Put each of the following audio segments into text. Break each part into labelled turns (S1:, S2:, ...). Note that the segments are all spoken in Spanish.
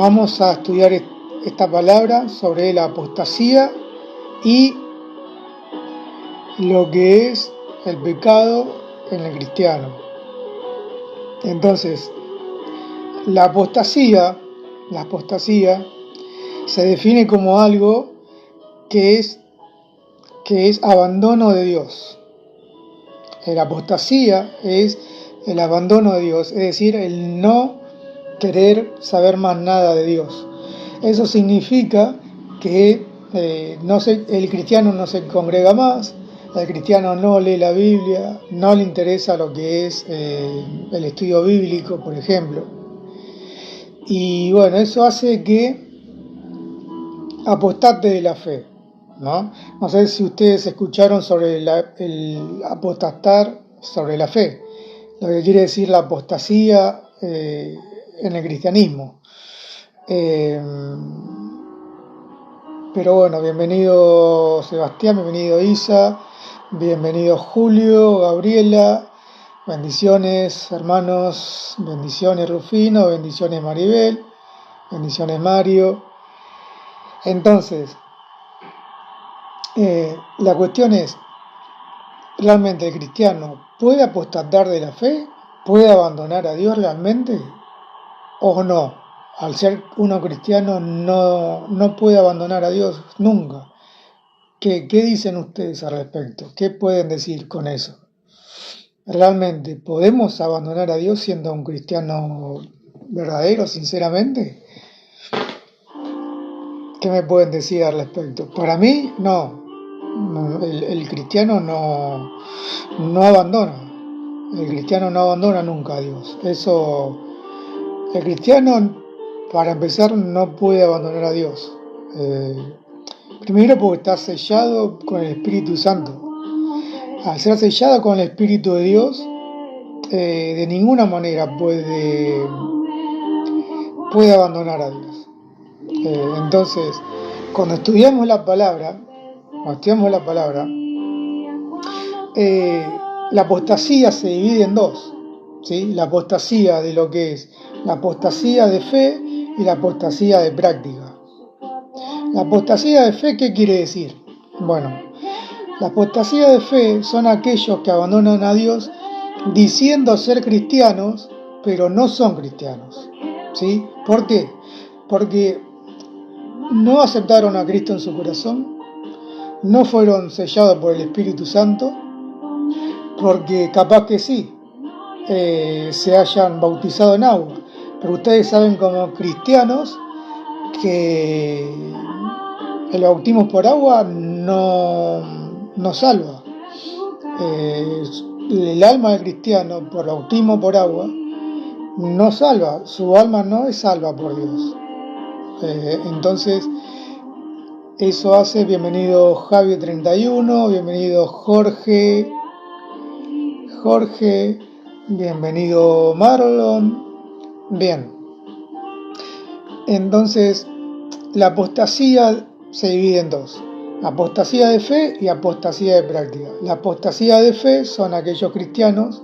S1: Vamos a estudiar esta palabra sobre la apostasía y lo que es el pecado en el cristiano. Entonces, la apostasía se define como algo que es abandono de Dios. La apostasía es el abandono de Dios, es decir, el no querer saber más nada de Dios. Eso significa que el cristiano no se congrega más, el cristiano no lee la Biblia, no le interesa lo que es el estudio bíblico, por ejemplo. Y bueno, eso hace que apostate de la fe, ¿no? No sé si ustedes escucharon sobre el apostatar sobre la fe, lo que quiere decir la apostasía en el cristianismo. Pero bueno, bienvenido Sebastián, bienvenido Isa, bienvenido Julio, Gabriela, bendiciones hermanos, bendiciones Rufino, bendiciones Maribel, bendiciones Mario. Entonces, la cuestión es, ¿realmente el cristiano puede apostatar de la fe? ¿Puede abandonar a Dios realmente? ¿O no? Al ser uno cristiano no puede abandonar a Dios nunca. ¿Qué dicen ustedes al respecto? ¿Qué pueden decir con eso? ¿Realmente podemos abandonar a Dios siendo un cristiano verdadero, sinceramente? ¿Qué me pueden decir al respecto? Para mí, no. El cristiano no abandona. El cristiano no abandona nunca a Dios. El cristiano, para empezar, no puede abandonar a Dios. Primero porque está sellado con el Espíritu Santo. Al ser sellado con el Espíritu de Dios, de ninguna manera puede abandonar a Dios. Entonces, cuando estudiamos la palabra, la apostasía se divide en dos, ¿sí? La apostasía de lo que es la apostasía de fe y la apostasía de práctica. La apostasía de fe, ¿qué quiere decir? Bueno, la apostasía de fe son aquellos que abandonan a Dios diciendo ser cristianos, pero no son cristianos, ¿sí? ¿Por qué? Porque no aceptaron a Cristo en su corazón, no fueron sellados por el Espíritu Santo, porque capaz que sí, se hayan bautizado en agua, pero ustedes saben como cristianos que el bautismo por agua no salva. El alma del cristiano por bautismo por agua no salva, su alma no es salva por Dios. Entonces, eso hace, bienvenido Javi 31, bienvenido Jorge, bienvenido Marlon. Bien, entonces la apostasía se divide en dos: apostasía de fe y apostasía de práctica. La apostasía de fe son aquellos cristianos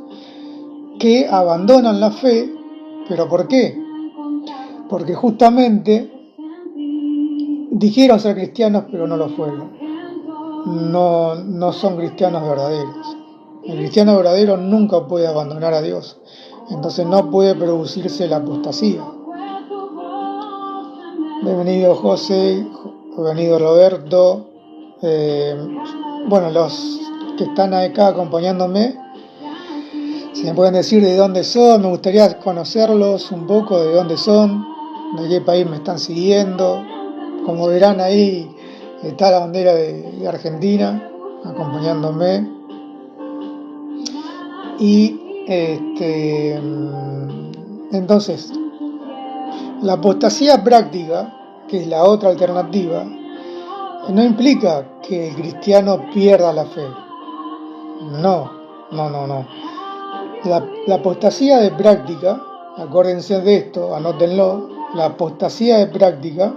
S1: que abandonan la fe. ¿Pero por qué? Porque justamente dijeron ser cristianos, pero no lo fueron. No son cristianos verdaderos. El cristiano verdadero nunca puede abandonar a Dios. Entonces no puede producirse la apostasía. Bienvenido José, bienvenido Roberto. Bueno, los que están acá acompañándome, si me pueden decir de dónde son, me gustaría conocerlos un poco, de dónde son, de qué país me están siguiendo. Como verán ahí está la bandera de Argentina acompañándome. Y entonces, la apostasía práctica, que es la otra alternativa, no implica que el cristiano pierda la fe. No. La apostasía de práctica, acuérdense de esto, anótenlo, la apostasía de práctica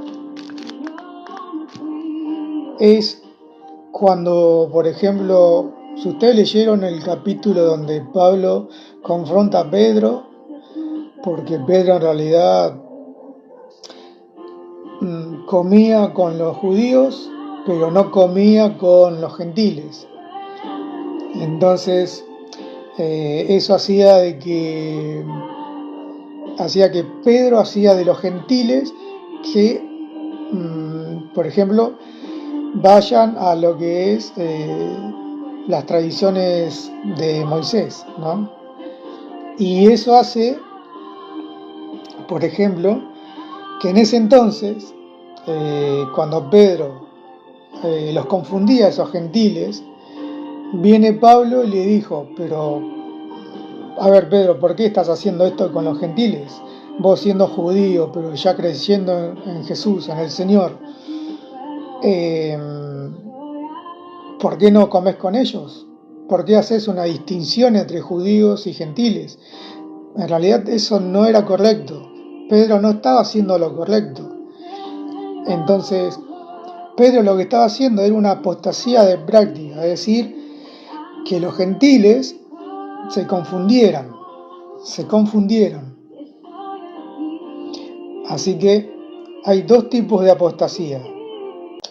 S1: es cuando, por ejemplo, si ustedes leyeron el capítulo donde Pablo confronta a Pedro, porque Pedro en realidad comía con los judíos, pero no comía con los gentiles. Entonces, eso hacía que Pedro hacía de los gentiles que, por ejemplo, vayan a lo que es las tradiciones de Moisés, ¿no? Y eso hace, por ejemplo, que en ese entonces, cuando Pedro los confundía a esos gentiles, viene Pablo y le dijo, pero, a ver Pedro, ¿por qué estás haciendo esto con los gentiles? Vos siendo judío, pero ya creyendo en Jesús, en el Señor, ¿por qué no comes con ellos? ¿Por qué haces una distinción entre judíos y gentiles? En realidad eso no era correcto. Pedro no estaba haciendo lo correcto. Entonces, Pedro lo que estaba haciendo era una apostasía de práctica, es decir, que los gentiles se confundieran. Así que hay dos tipos de apostasía.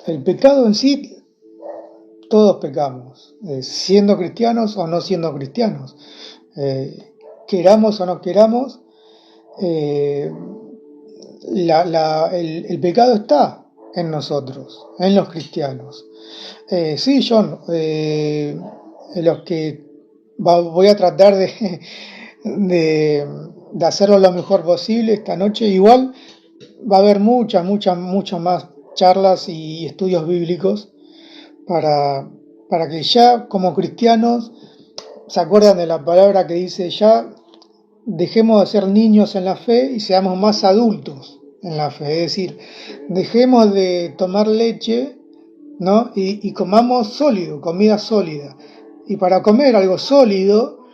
S1: El pecado en sí, todos pecamos, siendo cristianos o no siendo cristianos, queramos o no queramos, el pecado está en nosotros, en los cristianos. Sí, John, los que voy a tratar de hacerlo lo mejor posible esta noche. Igual va a haber muchas más charlas y estudios bíblicos para que ya como cristianos se acuerdan de la palabra que dice ya dejemos de ser niños en la fe y seamos más adultos en la fe, es decir, dejemos de tomar leche, ¿no? y comamos sólido, comida sólida. Y para comer algo sólido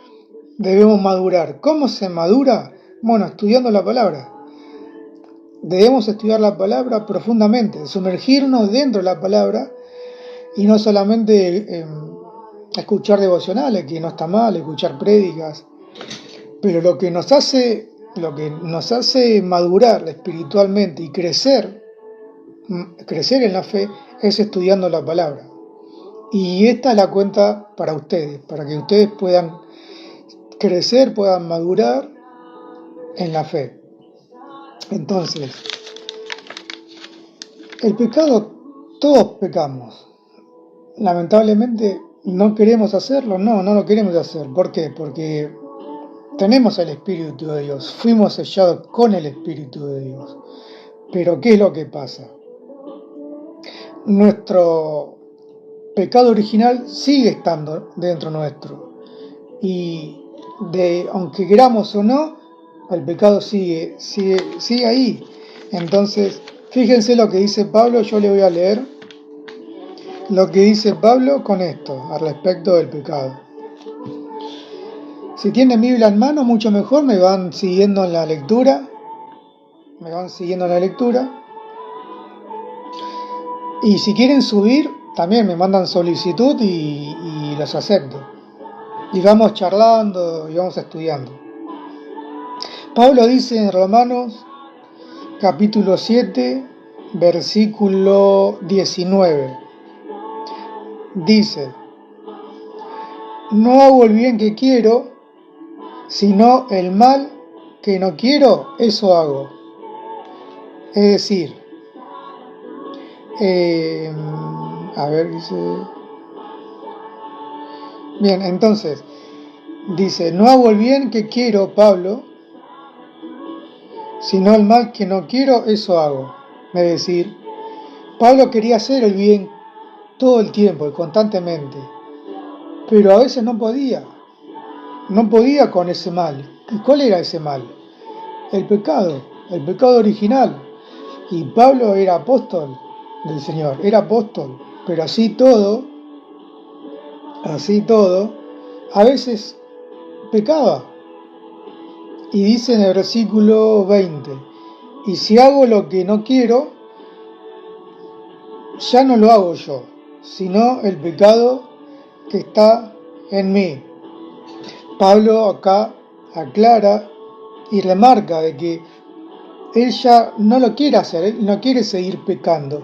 S1: debemos madurar. ¿Cómo se madura? Bueno, estudiando la palabra. Debemos estudiar la palabra profundamente, sumergirnos dentro de la palabra y no solamente escuchar devocionales, que no está mal, escuchar prédicas, pero lo que nos hace madurar espiritualmente y crecer en la fe es estudiando la palabra. Y esta es la cuenta para ustedes, para que ustedes puedan crecer, puedan madurar en la fe. Entonces, el pecado, todos pecamos. Lamentablemente no queremos hacerlo, no lo queremos hacer. ¿Por qué? Porque tenemos el Espíritu de Dios, fuimos sellados con el Espíritu de Dios. Pero ¿qué es lo que pasa? Nuestro pecado original sigue estando dentro nuestro. Y aunque queramos o no, el pecado sigue ahí. Entonces, fíjense lo que dice Pablo, yo le voy a leer lo que dice Pablo con esto, al respecto del pecado. Si tienen Biblia en mano, mucho mejor, me van siguiendo en la lectura. Y si quieren subir, también me mandan solicitud y los acepto. Y vamos charlando y vamos estudiando. Pablo dice en Romanos, capítulo 7, versículo 19. Dice, no hago el bien que quiero, sino el mal que no quiero, eso hago. Es decir, dice... Bien, entonces, dice, no hago el bien que quiero, Pablo, sino el mal que no quiero, eso hago. Es decir, Pablo quería hacer el bien todo el tiempo y constantemente, pero a veces no podía con ese mal. ¿Y cuál era ese mal? El pecado original. Y Pablo era apóstol del Señor, pero así todo, a veces pecaba. Y dice en el versículo 20, y si hago lo que no quiero, ya no lo hago yo, sino el pecado que está en mí. Pablo acá aclara y remarca de que él ya no lo quiere hacer, él no quiere seguir pecando,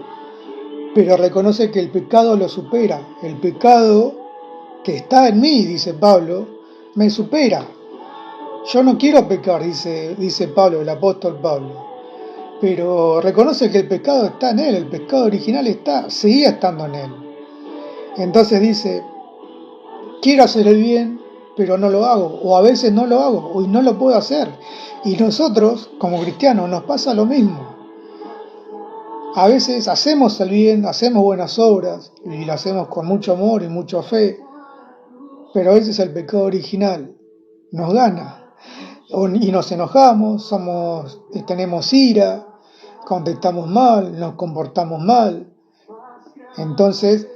S1: pero reconoce que el pecado lo supera. El pecado que está en mí, dice Pablo, me supera. Yo no quiero pecar, dice Pablo, el apóstol Pablo, pero reconoce que el pecado está en él, el pecado original seguía estando en él. Entonces dice, quiero hacer el bien, pero no lo hago, o a veces no lo hago, o no lo puedo hacer. Y nosotros, como cristianos, nos pasa lo mismo. A veces hacemos el bien, hacemos buenas obras, y lo hacemos con mucho amor y mucha fe, pero a veces el pecado original nos gana. Y nos enojamos, tenemos ira, contestamos mal, nos comportamos mal. Entonces,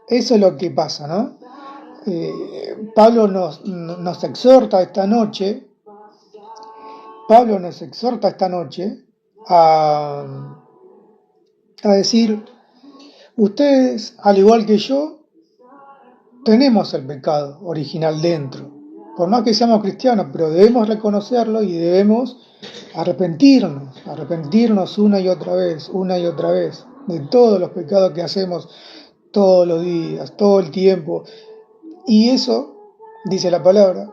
S1: eso es lo que pasa, ¿no? Pablo nos exhorta esta noche a decir, ustedes, al igual que yo, tenemos el pecado original dentro. Por más que seamos cristianos, pero debemos reconocerlo y debemos arrepentirnos una y otra vez, de todos los pecados que hacemos todos los días, todo el tiempo. Y eso, dice la palabra,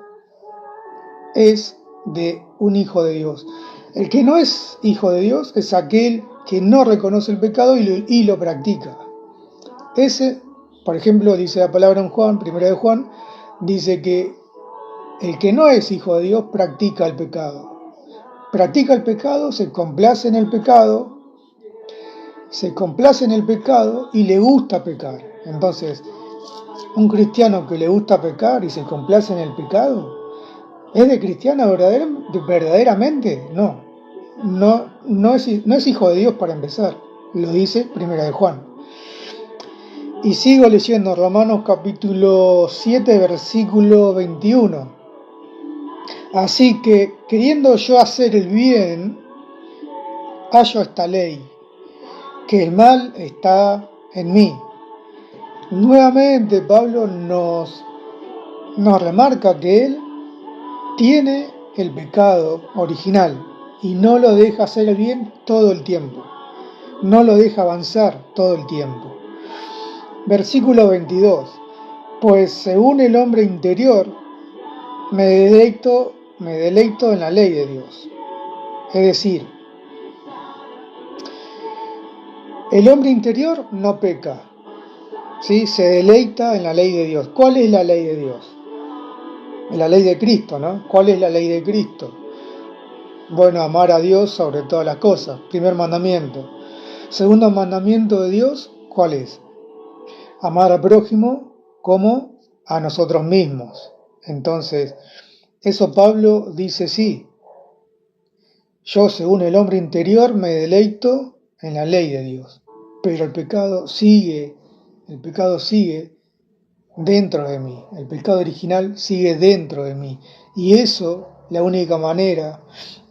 S1: es de un hijo de Dios. El que no es hijo de Dios es aquel que no reconoce el pecado y lo practica. Ese, por ejemplo, dice la palabra en Juan, 1 de Juan, dice que el que no es hijo de Dios practica el pecado. Practica el pecado, se complace en el pecado y le gusta pecar. Entonces, un cristiano que le gusta pecar y se complace en el pecado, ¿es de cristiano verdaderamente? No es hijo de Dios para empezar. Lo dice 1 de Juan. Y sigo leyendo Romanos capítulo 7, versículo 21. Así que, queriendo yo hacer el bien, hallo esta ley, que el mal está en mí. Nuevamente Pablo nos remarca que él tiene el pecado original y no lo deja hacer el bien todo el tiempo, no lo deja avanzar todo el tiempo. Versículo 22. Pues según el hombre interior, me deleito en la ley de Dios. Es decir, el hombre interior no peca, ¿sí? Se deleita en la ley de Dios. ¿Cuál es la ley de Dios? La ley de Cristo, ¿no? ¿Cuál es la ley de Cristo? Bueno, amar a Dios sobre todas las cosas. Primer mandamiento. Segundo mandamiento de Dios, ¿cuál es? Amar al prójimo como a nosotros mismos. Entonces, eso Pablo dice sí. Yo, según el hombre interior, me deleito en la ley de Dios. Pero el pecado sigue dentro de mí. El pecado original sigue dentro de mí. Y eso, la única manera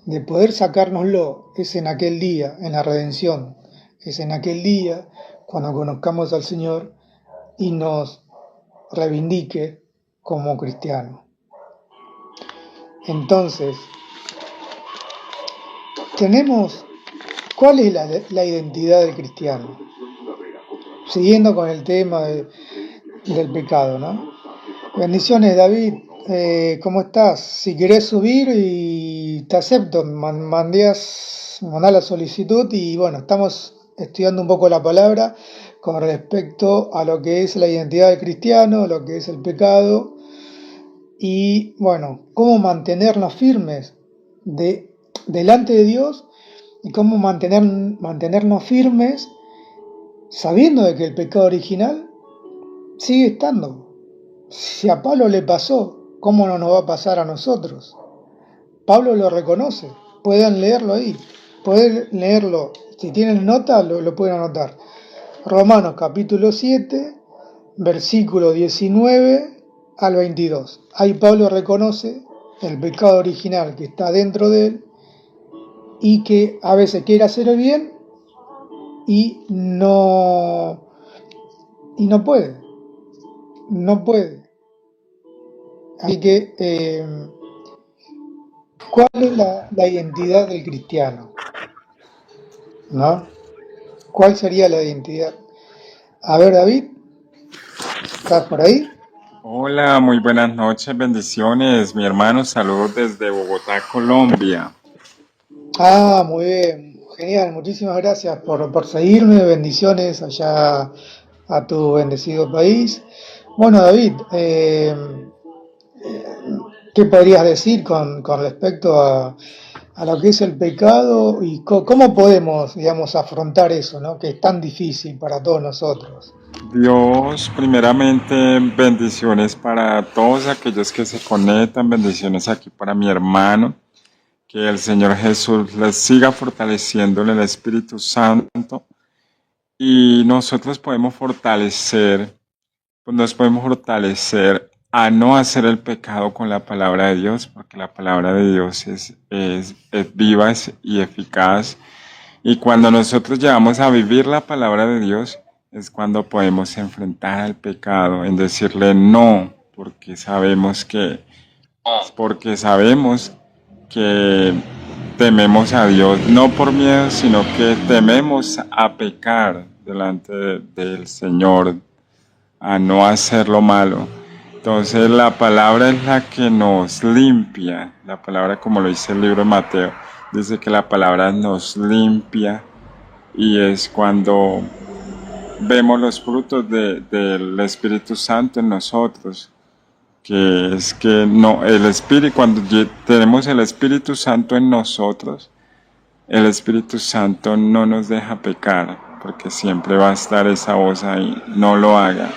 S1: de poder sacárnoslo es en aquel día, en la redención. Es en aquel día cuando conozcamos al Señor y nos reivindique como cristiano. Entonces, ¿cuál es la identidad del cristiano? Siguiendo con el tema del pecado, ¿no? Bendiciones, David. ¿Cómo estás? Si querés subir y te acepto, mandá la solicitud y bueno, estamos estudiando un poco la palabra con respecto a lo que es la identidad del cristiano, lo que es el pecado y bueno, cómo mantenernos firmes delante de Dios y cómo mantenernos firmes sabiendo de que el pecado original sigue estando. Si a Pablo le pasó, ¿cómo no nos va a pasar a nosotros? Pablo lo reconoce, pueden leerlo ahí, pueden leerlo, si tienen nota lo pueden anotar. Romanos capítulo 7, versículo 19 al 22. Ahí Pablo reconoce el pecado original que está dentro de él y que a veces quiere hacer el bien y no puede. Así que ¿Cuál es la identidad del cristiano? ¿No? ¿Cuál sería la identidad? A ver, David, ¿estás por ahí?
S2: Hola, muy buenas noches, bendiciones, mi hermano, saludos desde Bogotá, Colombia.
S1: Ah, muy bien, genial, muchísimas gracias por seguirme, bendiciones allá a tu bendecido país. Bueno, David, ¿qué podrías decir con respecto a lo que es el pecado y cómo podemos, digamos, afrontar eso, ¿no? Que es tan difícil para todos nosotros.
S2: Dios, primeramente, bendiciones para todos aquellos que se conectan, bendiciones aquí para mi hermano, que el Señor Jesús les siga fortaleciendo en el Espíritu Santo y nosotros podemos fortalecer, pues nos podemos fortalecer a no hacer el pecado con la palabra de Dios, porque la palabra de Dios es viva y eficaz. Y cuando nosotros llegamos a vivir la palabra de Dios, es cuando podemos enfrentar al pecado, en decirle no, porque sabemos que tememos a Dios, no por miedo, sino que tememos a pecar delante del Señor, a no hacer lo malo. Entonces la palabra es la que nos limpia. La palabra, como lo dice el libro de Mateo, dice que la palabra nos limpia y es cuando vemos los frutos del Espíritu Santo en nosotros, que es que no, el Espíritu, cuando tenemos el Espíritu Santo en nosotros, el Espíritu Santo no nos deja pecar, porque siempre va a estar esa voz ahí, no lo haga,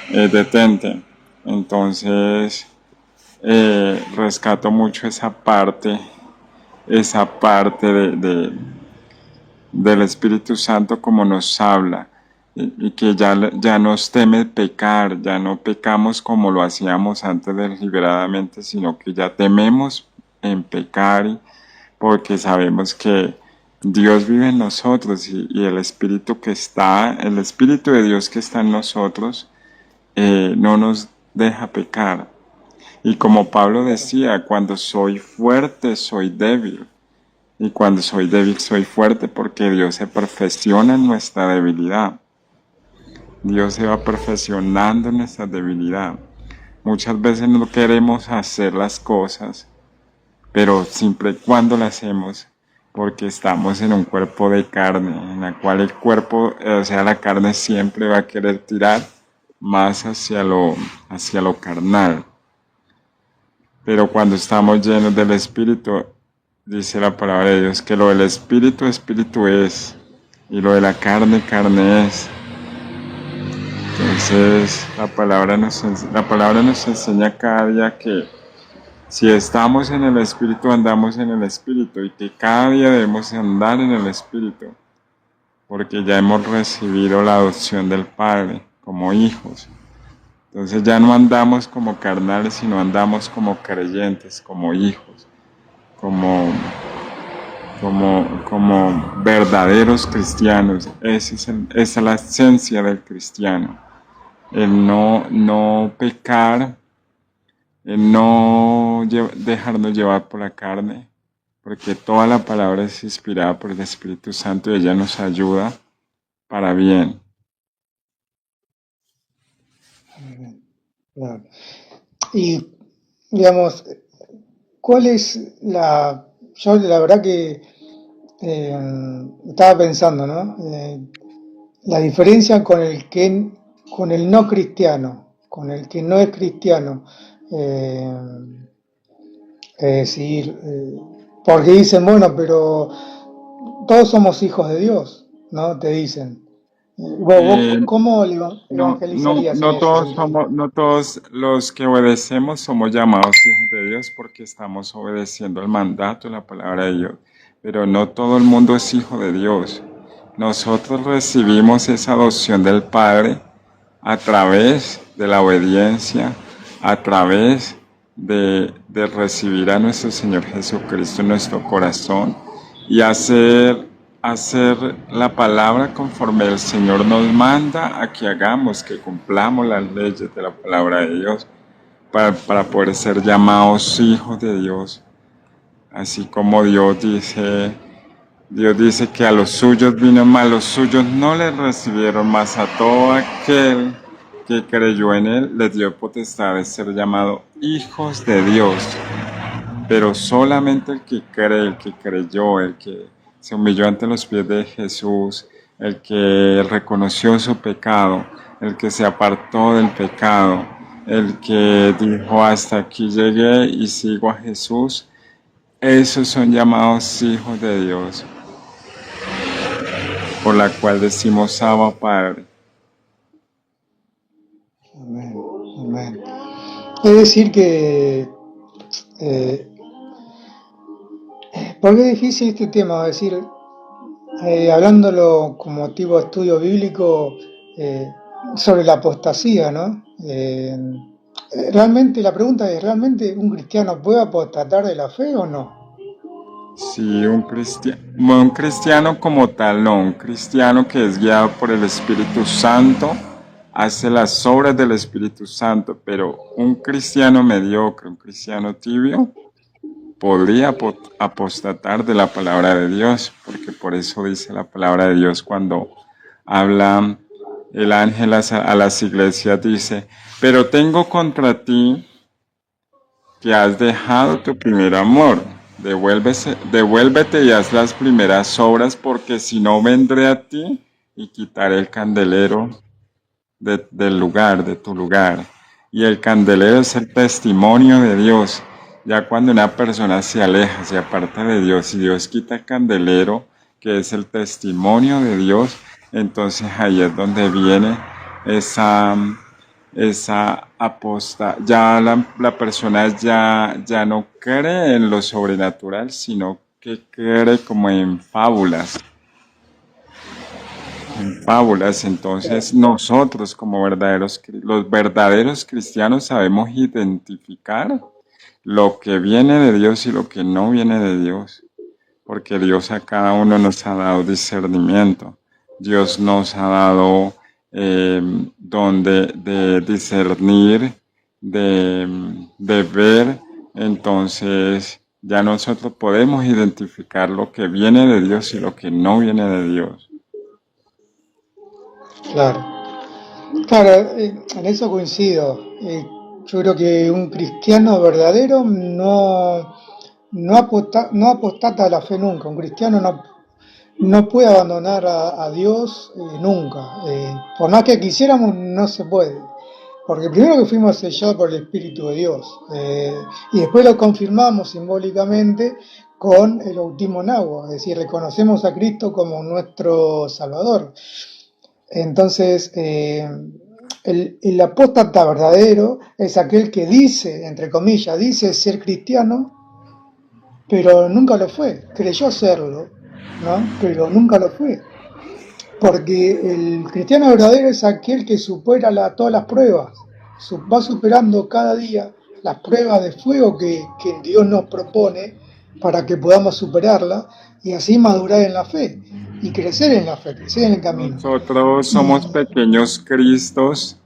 S2: detente. Entonces, rescato mucho esa parte del Espíritu Santo como nos habla y que ya nos teme pecar, ya no pecamos como lo hacíamos antes deliberadamente, sino que ya tememos en pecar porque sabemos que Dios vive en nosotros y el Espíritu de Dios que está en nosotros no nos deja pecar. Y como Pablo decía, cuando soy fuerte, soy débil. Y cuando soy débil, soy fuerte porque Dios se perfecciona en nuestra debilidad. Dios se va perfeccionando en nuestra debilidad. Muchas veces no queremos hacer las cosas, pero siempre y cuando las hacemos, porque estamos en un cuerpo de carne, en la cual el cuerpo, o sea, la carne siempre va a querer tirar más hacia lo carnal. Pero cuando estamos llenos del Espíritu, dice la palabra de Dios que lo del Espíritu, Espíritu es, y lo de la carne, carne es. Entonces, la palabra nos enseña cada día que si estamos en el Espíritu, andamos en el Espíritu, y que cada día debemos andar en el Espíritu, porque ya hemos recibido la adopción del Padre como hijos. Entonces ya no andamos como carnales, sino andamos como creyentes, como hijos, como verdaderos cristianos. Esa es la esencia del cristiano. El no pecar, el no dejarnos llevar por la carne, porque toda la palabra es inspirada por el Espíritu Santo y ella nos ayuda para bien.
S1: Claro. Y, digamos, ¿cuál es yo la verdad que estaba pensando, ¿no? La diferencia con el no cristiano, con el que no es cristiano. Eh, es decir, porque dicen, bueno, pero todos somos hijos de Dios, ¿no? Te dicen.
S2: Eh,
S1: ¿Cómo evangelizarías en
S2: no
S1: ese
S2: todos
S1: sentido?
S2: somos, no todos los que obedecemos somos llamados hijos de Dios porque estamos obedeciendo el mandato de la palabra de Dios. Pero no todo el mundo es hijo de Dios. Nosotros recibimos esa adopción del Padre a través de la obediencia, a través de recibir a nuestro Señor Jesucristo en nuestro corazón y hacer la palabra conforme el Señor nos manda a que hagamos, que cumplamos las leyes de la palabra de Dios para poder ser llamados hijos de Dios. así como Dios dice que a los suyos vino, mas los suyos no le recibieron, mas a todo aquel que creyó en él les dio potestad de ser llamado hijos de Dios. Pero solamente el que cree, el que creyó, el que se humilló ante los pies de Jesús, el que reconoció su pecado, el que se apartó del pecado, el que dijo hasta aquí llegué y sigo a Jesús, esos son llamados hijos de Dios, por la cual decimos Abba Padre.
S1: Amén, amén. Es decir que, porque es difícil este tema, es decir, hablándolo como motivo de estudio bíblico sobre la apostasía, ¿no? Realmente la pregunta es, ¿realmente un cristiano puede apostatar de la fe o no?
S2: Sí, un cristiano como tal, no, un cristiano que es guiado por el Espíritu Santo, hace las obras del Espíritu Santo, pero un cristiano mediocre, un cristiano tibio, podría apostatar de la palabra de Dios, porque por eso dice la palabra de Dios cuando habla el ángel a las iglesias, dice, pero tengo contra ti que has dejado tu primer amor. Devuélvete y haz las primeras obras, porque si no vendré a ti y quitaré el candelero del lugar, de tu lugar. Y el candelero es el testimonio de Dios. Ya cuando una persona se aleja, se aparta de Dios y Dios quita el candelero, que es el testimonio de Dios, entonces ahí es donde viene esa aposta. Ya la persona ya no cree en lo sobrenatural, sino que cree como en fábulas. Entonces nosotros como los verdaderos cristianos sabemos identificar lo que viene de Dios y lo que no viene de Dios, porque Dios a cada uno nos ha dado discernimiento, Dios nos ha dado don de discernir, de ver, entonces ya nosotros podemos identificar lo que viene de Dios y lo que no viene de Dios.
S1: Claro, claro, en eso coincido. Yo creo que un cristiano verdadero no apostata a la fe nunca. Un cristiano no puede abandonar a Dios nunca. Por más que quisiéramos, no se puede. Porque primero que fuimos sellados por el Espíritu de Dios, y después lo confirmamos simbólicamente con el bautismo en agua, es decir, reconocemos a Cristo como nuestro Salvador. Entonces, el apóstata verdadero es aquel que dice, entre comillas, dice ser cristiano, pero nunca lo fue. Creyó serlo, ¿no? Pero nunca lo fue. Porque el cristiano verdadero es aquel que supera todas las pruebas, va superando cada día las pruebas de fuego que Dios nos propone para que podamos superarla y así madurar en la fe y crecer en la fe, crecer en el camino.
S2: Nosotros somos pequeños Cristos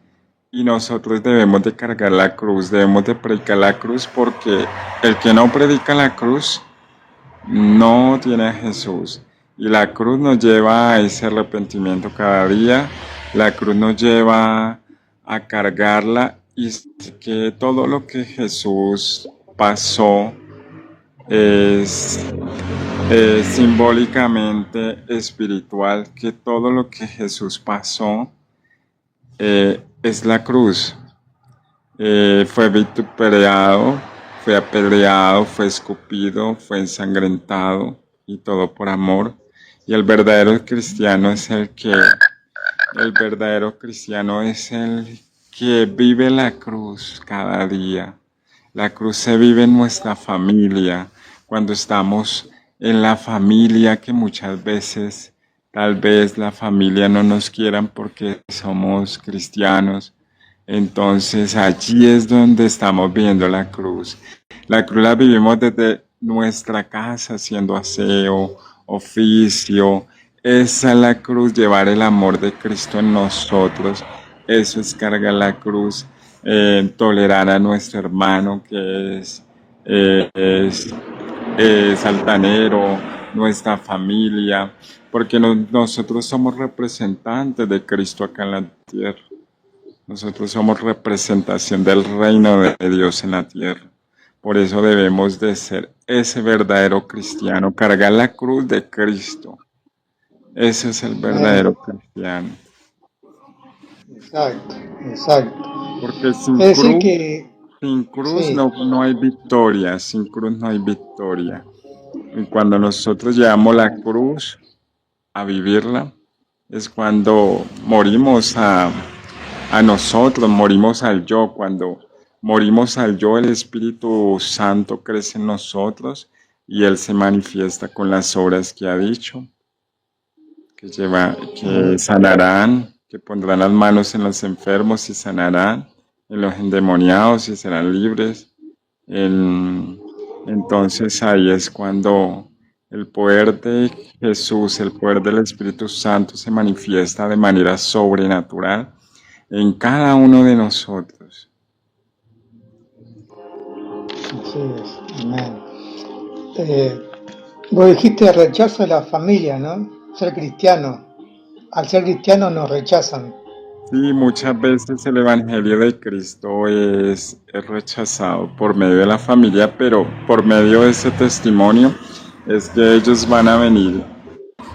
S2: y nosotros debemos de cargar la cruz, debemos de predicar la cruz, porque el que no predica la cruz no tiene a Jesús. Y la cruz nos lleva a ese arrepentimiento cada día, la cruz nos lleva a cargarla, y que todo lo que Jesús pasó es simbólicamente espiritual, que todo lo que Jesús pasó es la cruz. Fue vituperiado, fue apedreado, fue escupido, fue ensangrentado, y todo por amor. Y el verdadero cristiano es el que vive la cruz cada día. La cruz se vive en nuestra familia, cuando estamos en la familia, que muchas veces tal vez la familia no nos quieran porque somos cristianos. Entonces allí es donde estamos viendo la cruz. La cruz la vivimos desde nuestra casa, haciendo aseo, oficio. Esa es la cruz, llevar el amor de Cristo en nosotros. Eso es cargar la cruz, tolerar a nuestro hermano, que es es altanero, nuestra familia, porque nosotros somos representantes de Cristo acá en la tierra. Nosotros somos representación del reino de Dios en la tierra. Por eso debemos de ser ese verdadero cristiano, cargar la cruz de Cristo. Ese es el verdadero cristiano.
S1: Exacto, exacto.
S2: Porque
S1: Es decir que,
S2: sin cruz
S1: sí,
S2: no hay victoria, sin cruz no hay victoria. Y cuando nosotros llevamos la cruz a vivirla, es cuando morimos a nosotros, morimos al yo. Cuando morimos al yo, el Espíritu Santo crece en nosotros y Él se manifiesta con las obras que ha dicho, que sanarán, que pondrán las manos en los enfermos y sanarán, en los endemoniados y serán libres. Entonces ahí es cuando el poder de Jesús, el poder del Espíritu Santo se manifiesta de manera sobrenatural en cada uno de nosotros.
S1: así es, amén. Vos dijiste rechazo a la familia, ¿no? Ser cristiano. Al ser cristiano nos rechazan.
S2: Sí, muchas veces el Evangelio de Cristo es rechazado por medio de la familia, pero por medio de ese testimonio es que ellos van a venir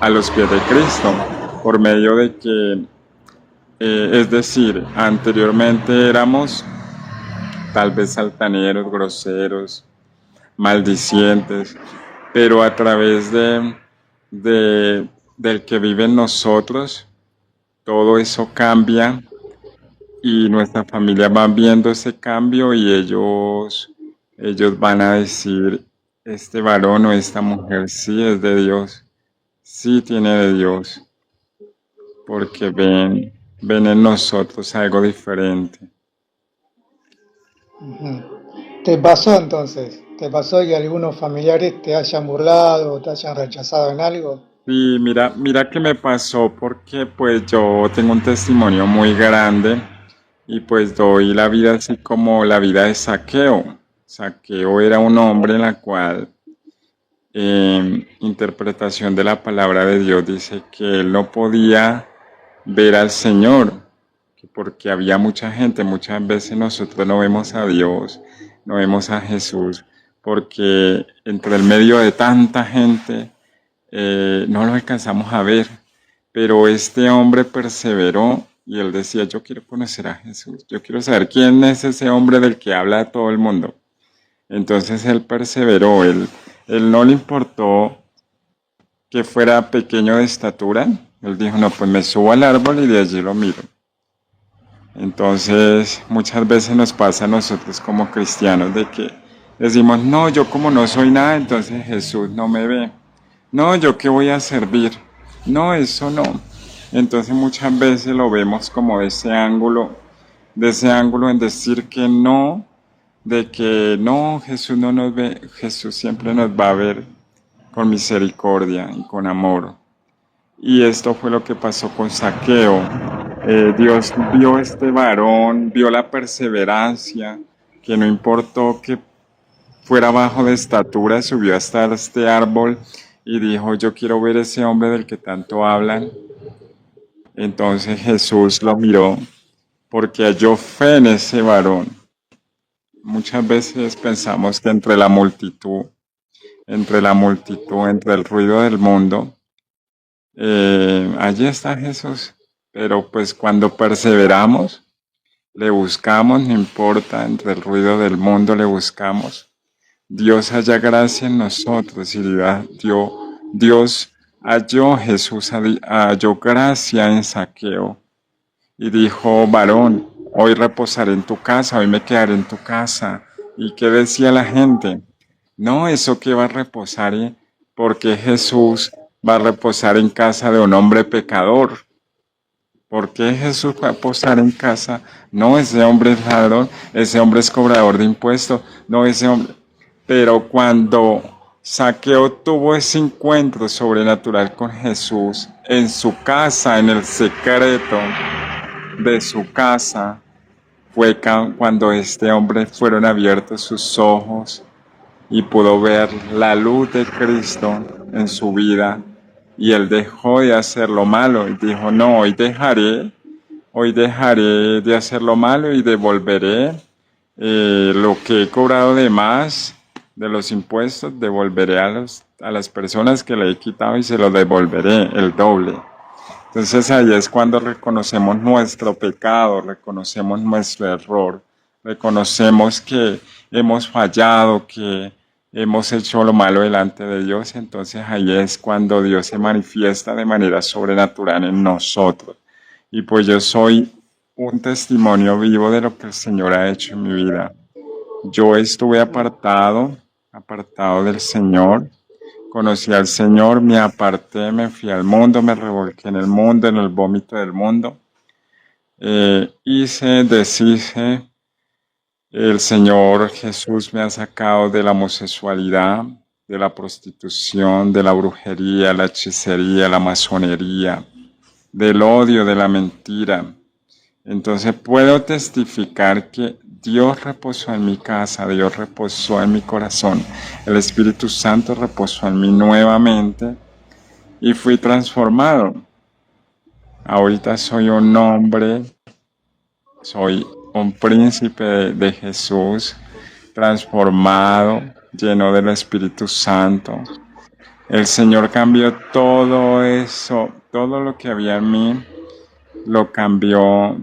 S2: a los pies de Cristo, por medio de que, es decir, anteriormente éramos tal vez altaneros, groseros, maldicientes, pero a través del que vive en nosotros, todo eso cambia y nuestra familia va viendo ese cambio y ellos van a decir, este varón o esta mujer sí es de Dios, sí tiene de Dios, porque ven en nosotros algo diferente.
S1: Ujú. ¿Te pasó entonces? ¿Te pasó que algunos familiares te hayan burlado o te hayan rechazado en algo?
S2: Y mira qué me pasó porque pues yo tengo un testimonio muy grande y pues doy la vida así como la vida de Saqueo. Saqueo era un hombre en la cual interpretación de la palabra de Dios dice que él no podía ver al Señor, porque había mucha gente, muchas veces nosotros no vemos a Dios, no vemos a Jesús, porque entre el medio de tanta gente no lo alcanzamos a ver, pero este hombre perseveró y él decía, yo quiero conocer a Jesús, yo quiero saber quién es ese hombre del que habla todo el mundo. Entonces él perseveró, él no le importó que fuera pequeño de estatura, él dijo, no, pues me subo al árbol y de allí lo miro. Entonces muchas veces nos pasa a nosotros como cristianos de que decimos, no, yo como no soy nada, entonces Jesús no me ve. No, yo qué voy a servir. No, eso no. Entonces muchas veces lo vemos como de ese ángulo en decir que no, de que no, Jesús no nos ve, Jesús siempre nos va a ver con misericordia y con amor. Y esto fue lo que pasó con Saqueo. Dios vio a este varón, vio la perseverancia, que no importó que fuera bajo de estatura, subió hasta este árbol y dijo, yo quiero ver ese hombre del que tanto hablan. Entonces Jesús lo miró porque halló fe en ese varón. Muchas veces pensamos que entre la multitud, entre el ruido del mundo, allí está Jesús. Pero pues cuando perseveramos, le buscamos, no importa, entre el ruido del mundo le buscamos. Dios halla gracia en nosotros y Dios halló, Jesús halló gracia en Saqueo y dijo, varón, hoy reposaré en tu casa, hoy me quedaré en tu casa. ¿Y qué decía la gente? No, eso que va a reposar, porque Jesús va a reposar en casa de un hombre pecador. ¿Por qué Jesús va a posar en casa? No, ese hombre es ladrón, ese hombre es cobrador de impuestos, no, ese hombre. Pero cuando Saqueo tuvo ese encuentro sobrenatural con Jesús en su casa, en el secreto de su casa, fue cuando este hombre fueron abiertos sus ojos y pudo ver la luz de Cristo en su vida, y él dejó de hacer lo malo y dijo, no, hoy dejaré de hacer lo malo y devolveré lo que he cobrado de más de los impuestos, devolveré a las personas que le he quitado y se lo devolveré el doble. Entonces ahí es cuando reconocemos nuestro pecado, reconocemos nuestro error, reconocemos que hemos fallado, que hemos hecho lo malo delante de Dios. Entonces ahí es cuando Dios se manifiesta de manera sobrenatural en nosotros. Y pues yo soy un testimonio vivo de lo que el Señor ha hecho en mi vida. Yo estuve apartado del Señor. Conocí al Señor, me aparté, me fui al mundo, me revolqué en el mundo, en el vómito del mundo. Deshice. El Señor Jesús me ha sacado de la homosexualidad, de la prostitución, de la brujería, la hechicería, la masonería, del odio, de la mentira. Entonces puedo testificar que Dios reposó en mi casa, Dios reposó en mi corazón, el Espíritu Santo reposó en mí nuevamente y fui transformado. Ahorita soy un hombre, soy un príncipe de Jesús, transformado, lleno del Espíritu Santo. El Señor cambió todo eso, todo lo que había en mí, lo cambió,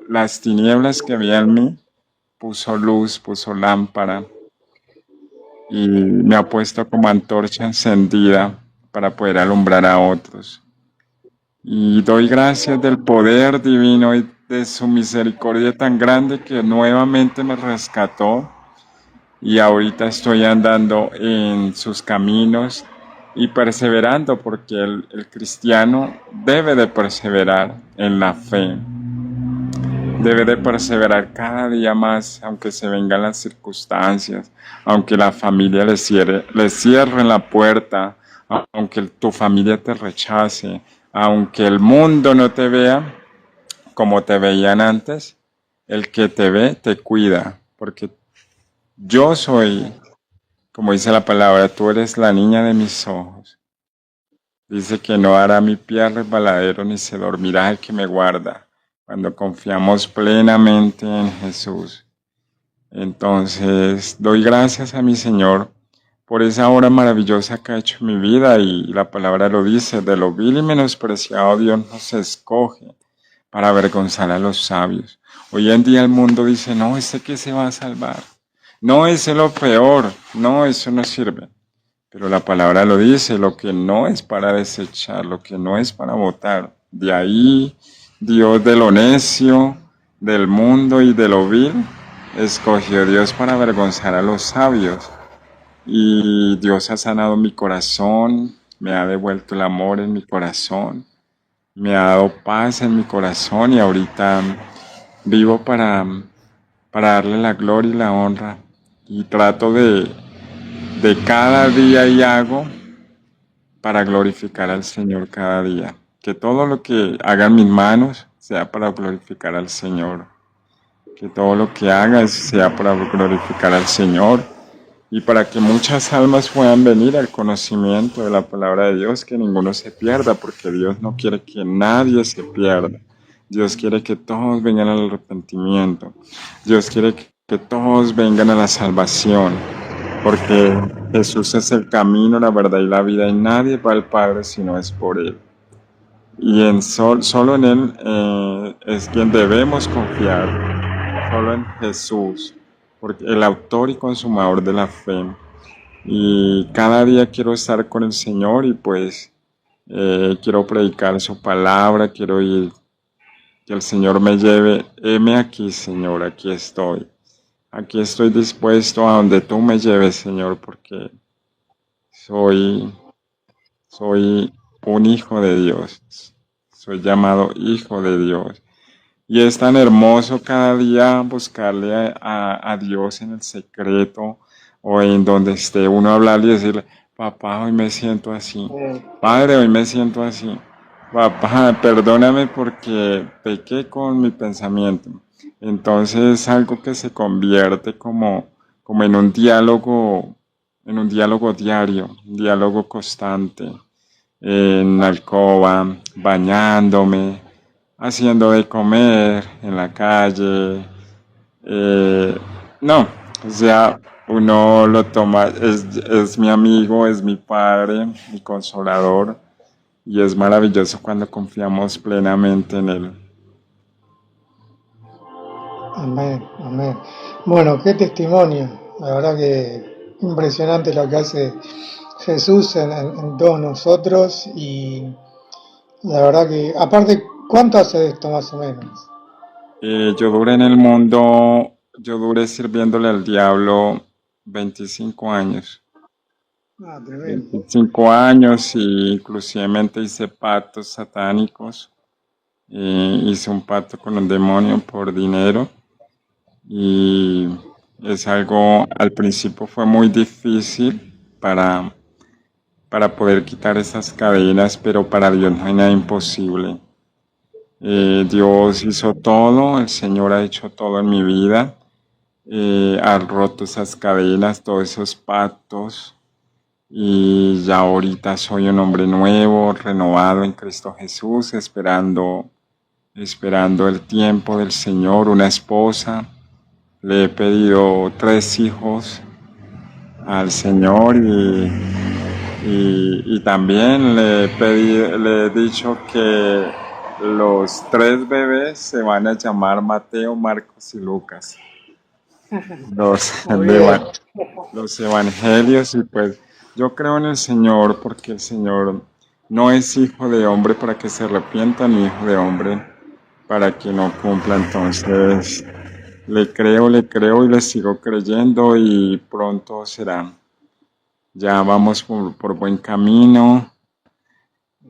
S2: las tinieblas que había en mí, puso luz, puso lámpara y me ha puesto como antorcha encendida para poder alumbrar a otros. Y doy gracias del poder divino y de su misericordia tan grande que nuevamente me rescató y ahorita estoy andando en sus caminos y perseverando, porque el cristiano debe de perseverar en la fe, debe de perseverar cada día más, aunque se vengan las circunstancias, aunque la familia le cierre la puerta, aunque tu familia te rechace, aunque el mundo no te vea como te veían antes. El que te ve te cuida, porque yo soy, como dice la palabra, tú eres la niña de mis ojos. Dice que no hará mi pie resbaladero ni se dormirá el que me guarda, cuando confiamos plenamente en Jesús. Entonces doy gracias a mi Señor por esa obra maravillosa que ha hecho en mi vida, y la palabra lo dice, de lo vil y menospreciado Dios nos escoge para avergonzar a los sabios. Hoy en día el mundo dice, no, ese que se va a salvar, no, ese es lo peor, no, eso no sirve. Pero la palabra lo dice, lo que no es para desechar, lo que no es para votar. De ahí Dios de lo necio, del mundo y de lo vil, escogió Dios para avergonzar a los sabios. Y Dios ha sanado mi corazón, me ha devuelto el amor en mi corazón, me ha dado paz en mi corazón, y ahorita vivo para darle la gloria y la honra. Y trato de cada día, y hago para glorificar al Señor cada día. Que todo lo que haga en mis manos sea para glorificar al Señor. Que todo lo que haga sea para glorificar al Señor, y para que muchas almas puedan venir al conocimiento de la palabra de Dios, que ninguno se pierda, porque Dios no quiere que nadie se pierda. Dios quiere que todos vengan al arrepentimiento. Dios quiere que todos vengan a la salvación, porque Jesús es el camino, la verdad y la vida, y nadie va al Padre si no es por Él. Y solo en Él es quien debemos confiar, solo en Jesús, porque el autor y consumador de la fe. Y cada día quiero estar con el Señor, y pues quiero predicar su palabra, quiero ir, que el Señor me lleve. Heme aquí, Señor, aquí estoy. Aquí estoy dispuesto a donde tú me lleves, Señor, porque soy un hijo de Dios. Soy llamado hijo de Dios. Y es tan hermoso cada día buscarle a Dios en el secreto, o en donde esté uno, hablarle y decirle, papá, hoy me siento así. Padre, hoy me siento así. Papá, perdóname porque pequé con mi pensamiento. Entonces es algo que se convierte como en un diálogo en un diálogo diario, un diálogo constante, en la alcoba, bañándome, haciendo de comer, en la calle. eh, no, o sea, uno lo toma, es mi amigo, es mi padre, mi consolador, y es maravilloso cuando confiamos plenamente en él.
S1: Amén, amén. Bueno, qué testimonio. La verdad que impresionante lo que hace Jesús en todos nosotros y la verdad que, aparte, ¿cuánto hace esto más o menos?
S2: Yo duré en el mundo, yo duré sirviéndole al diablo 25 años.
S1: Ah, tremendo.
S2: 25 años y inclusivemente hice pactos satánicos. Hice un pacto con un demonio por dinero y es algo, al principio fue muy difícil para poder quitar esas cadenas, pero para Dios no hay nada imposible. Dios hizo todo, el Señor ha hecho todo en mi vida, ha roto esas cadenas, todos esos pactos y ya ahorita soy un hombre nuevo, renovado en Cristo Jesús, esperando el tiempo del Señor, una esposa. Le he pedido 3 hijos al Señor y también le he dicho que los 3 bebés se van a llamar Mateo, Marcos y Lucas. Los,
S1: Muy bien.
S2: los evangelios y pues yo creo en el Señor porque el Señor no es hijo de hombre para que se arrepienta ni hijo de hombre para que no cumpla. Entonces le creo y le sigo creyendo y pronto será. Ya vamos por buen camino.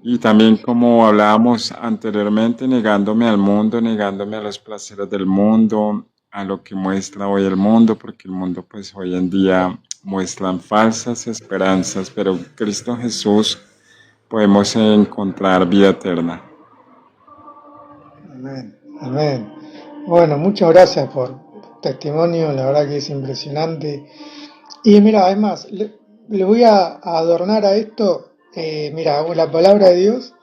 S2: Y también como hablábamos anteriormente, negándome al mundo, negándome a los placeres del mundo, a lo que muestra hoy el mundo, porque el mundo pues hoy en día muestran falsas esperanzas, pero en Cristo Jesús podemos encontrar vida eterna.
S1: Amén, amén. Bueno, muchas gracias por tu testimonio, la verdad que es impresionante. Y mira, además, le voy a adornar a esto, mira, la palabra de Dios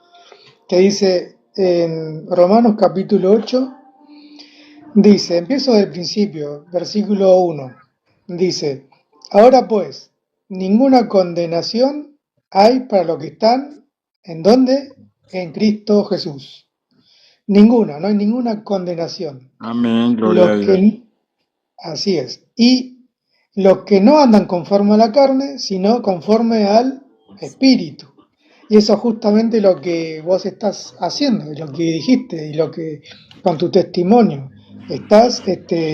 S1: que dice en Romanos capítulo 8, dice, empiezo del principio, versículo 1, dice, ahora pues, ninguna condenación hay para los que están, ¿en dónde? En Cristo Jesús. Ninguna, no hay ninguna condenación.
S2: Amén, gloria a
S1: Los
S2: Dios.
S1: que, así es. Y los que no andan conforme a la carne, sino conforme al Espíritu. Y eso es justamente lo que vos estás haciendo, y lo que dijiste, y lo que con tu testimonio. Estás, estás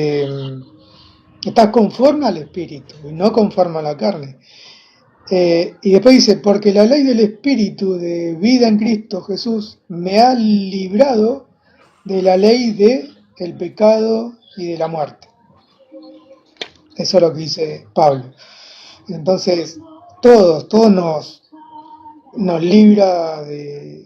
S1: conforme al Espíritu y no conforme a la carne. Y después dice, porque la ley del Espíritu de vida en Cristo Jesús me ha librado de la ley de el pecado y de la muerte. Eso es lo que dice Pablo. Entonces, todos nos libra de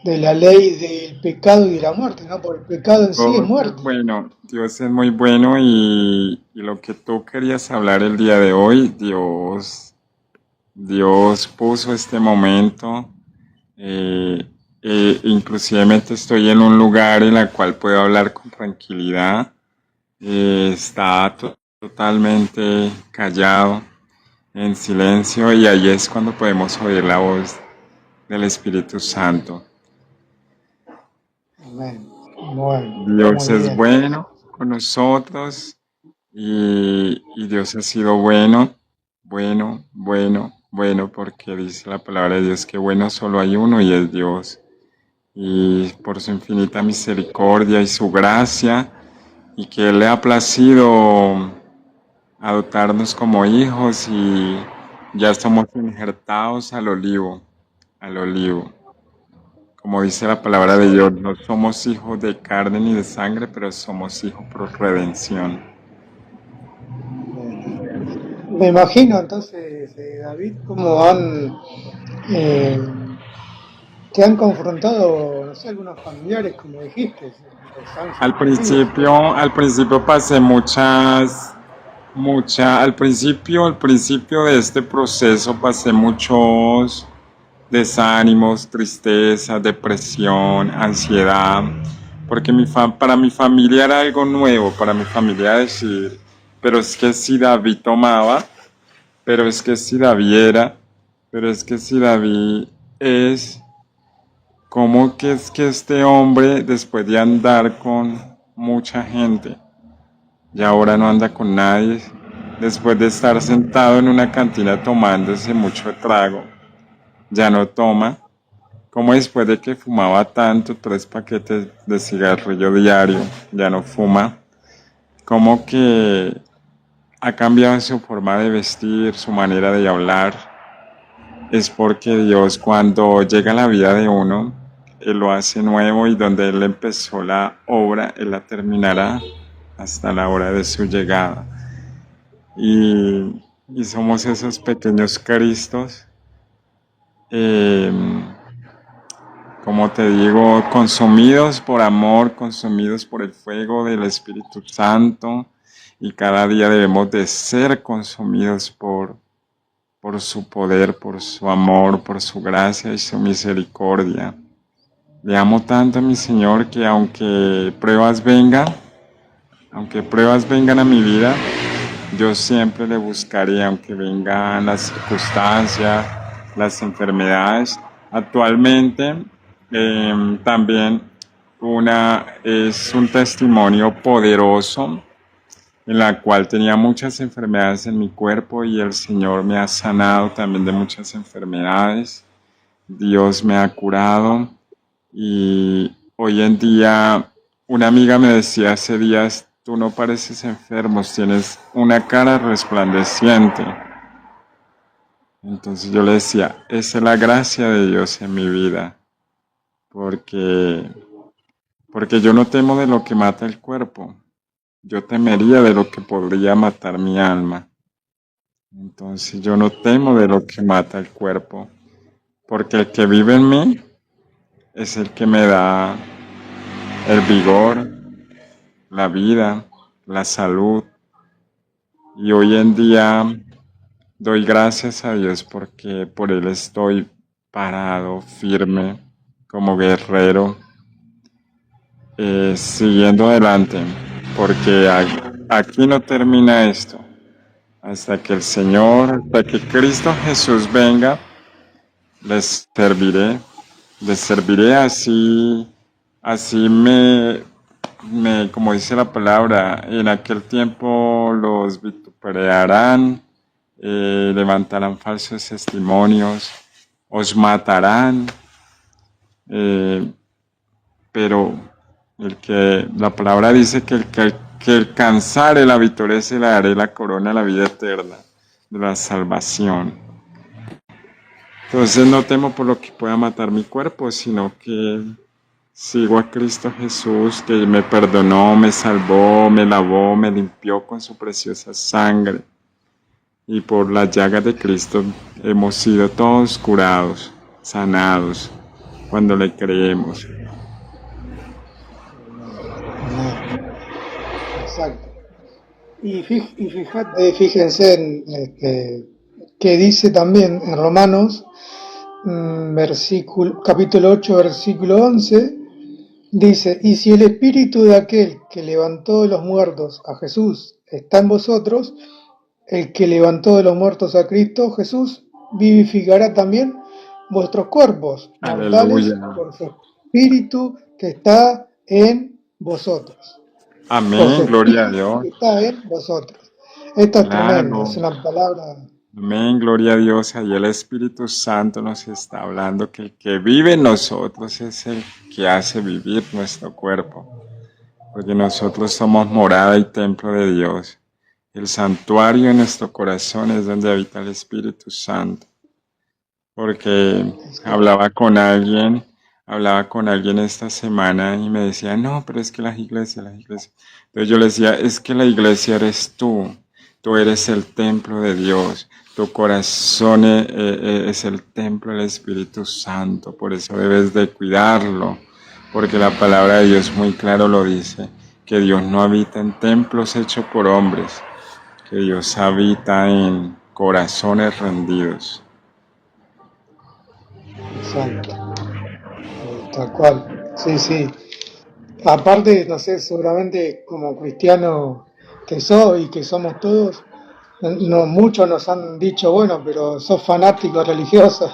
S1: la ley del pecado y de la muerte, ¿no? Porque el pecado en sí es
S2: Dios es
S1: muerte.
S2: bueno, Dios es muy bueno y lo que tú querías hablar el día de hoy, Dios puso este momento. Inclusivemente estoy en un lugar en el cual puedo hablar con tranquilidad. Está totalmente callado, en silencio, y ahí es cuando podemos oír la voz del Espíritu Santo.
S1: Amén. Bueno,
S2: Dios
S1: muy
S2: es
S1: bien.
S2: bueno con nosotros y Dios ha sido bueno, bueno, bueno, bueno, porque dice la palabra de Dios que bueno solo hay uno y es Dios. Y por su infinita misericordia y su gracia, y que Él le ha placido adoptarnos como hijos y ya somos injertados al olivo. Como dice la palabra de Dios, no somos hijos de carne ni de sangre, pero somos hijos por redención.
S1: Me imagino entonces, David, cómo eh, te han confrontado, no sé, algunos familiares, como dijiste, los han
S2: Al
S1: sorprendido.
S2: principio, al principio pasé Al principio de este proceso pasé muchos desánimos, tristeza, depresión, ansiedad, porque para mi familia era algo nuevo, para mi familia decir, pero es que si David tomaba, pero es que si David era, pero es que si David es, ¿cómo que es que este hombre, después de andar con mucha gente, y ahora no anda con nadie, después de estar sentado en una cantina tomándose mucho trago, ya no toma? Como después de que fumaba tanto, 3 paquetes de cigarrillo diario, ya no fuma? Como que ha cambiado su forma de vestir, su manera de hablar? Es porque Dios, cuando llega a la vida de uno, Él lo hace nuevo, y donde Él empezó la obra, Él la terminará hasta la hora de su llegada. Y somos esos pequeños Cristos, eh, como te digo, consumidos por amor, consumidos por el fuego del Espíritu Santo, y cada día debemos de ser consumidos por su poder, por su amor, por su gracia y su misericordia. Le amo tanto a mi Señor que aunque pruebas vengan a mi vida, yo siempre le buscaré, aunque vengan las circunstancias, las enfermedades. Actualmente también es un testimonio poderoso, en la cual tenía muchas enfermedades en mi cuerpo, y el Señor me ha sanado también de muchas enfermedades. Dios me ha curado, y hoy en día una amiga me decía hace días: tú no pareces enfermo, tienes una cara resplandeciente. Entonces yo le decía: esa es la gracia de Dios en mi vida, porque yo no temo de lo que mata el cuerpo, yo temería de lo que podría matar mi alma. Entonces yo no temo de lo que mata el cuerpo, porque el que vive en mí es el que me da el vigor, la vida, la salud. Y hoy en día doy gracias a Dios porque por Él estoy parado, firme, como guerrero, siguiendo adelante, porque aquí no termina esto. Hasta que hasta que Cristo Jesús venga, les serviré así como dice la palabra, en aquel tiempo los vituperarán, levantarán falsos testimonios, os matarán, pero la palabra dice que el cansare la victoria, se le daré la corona, la vida eterna, de la salvación. Entonces no temo por lo que pueda matar mi cuerpo, sino que sigo a Cristo Jesús, que me perdonó, me salvó, me lavó, me limpió con su preciosa sangre. Y por las llagas de Cristo hemos sido todos curados, sanados, cuando le creemos.
S1: Exacto. Y fíjense que dice también en Romanos, capítulo 8, versículo 11, dice: y si el espíritu de aquel que levantó de los muertos a Jesús está en vosotros, el que levantó de los muertos a Cristo Jesús vivificará también vuestros cuerpos mortales por su espíritu que está en vosotros.
S2: Amén, gloria a Dios.
S1: Que está en vosotros. Esto es tremendo, es una palabra.
S2: Amén, gloria a Dios. Ahí el Espíritu Santo nos está hablando que el que vive en nosotros es el que hace vivir nuestro cuerpo, porque nosotros somos morada y templo de Dios. El santuario en nuestro corazón es donde habita el Espíritu Santo. Porque hablaba con alguien esta semana y me decía: no, pero es que las iglesias. Entonces yo le decía: es que la iglesia eres tú eres el templo de Dios, tu corazón es el templo del Espíritu Santo, por eso debes de cuidarlo, porque la palabra de Dios muy claro lo dice, que Dios no habita en templos hechos por hombres, que Dios habita en corazones rendidos.
S1: Exacto, tal cual. Sí, sí. Aparte, no sé, seguramente como cristiano que soy y que somos todos, no, muchos nos han dicho, bueno, pero sos fanático religioso.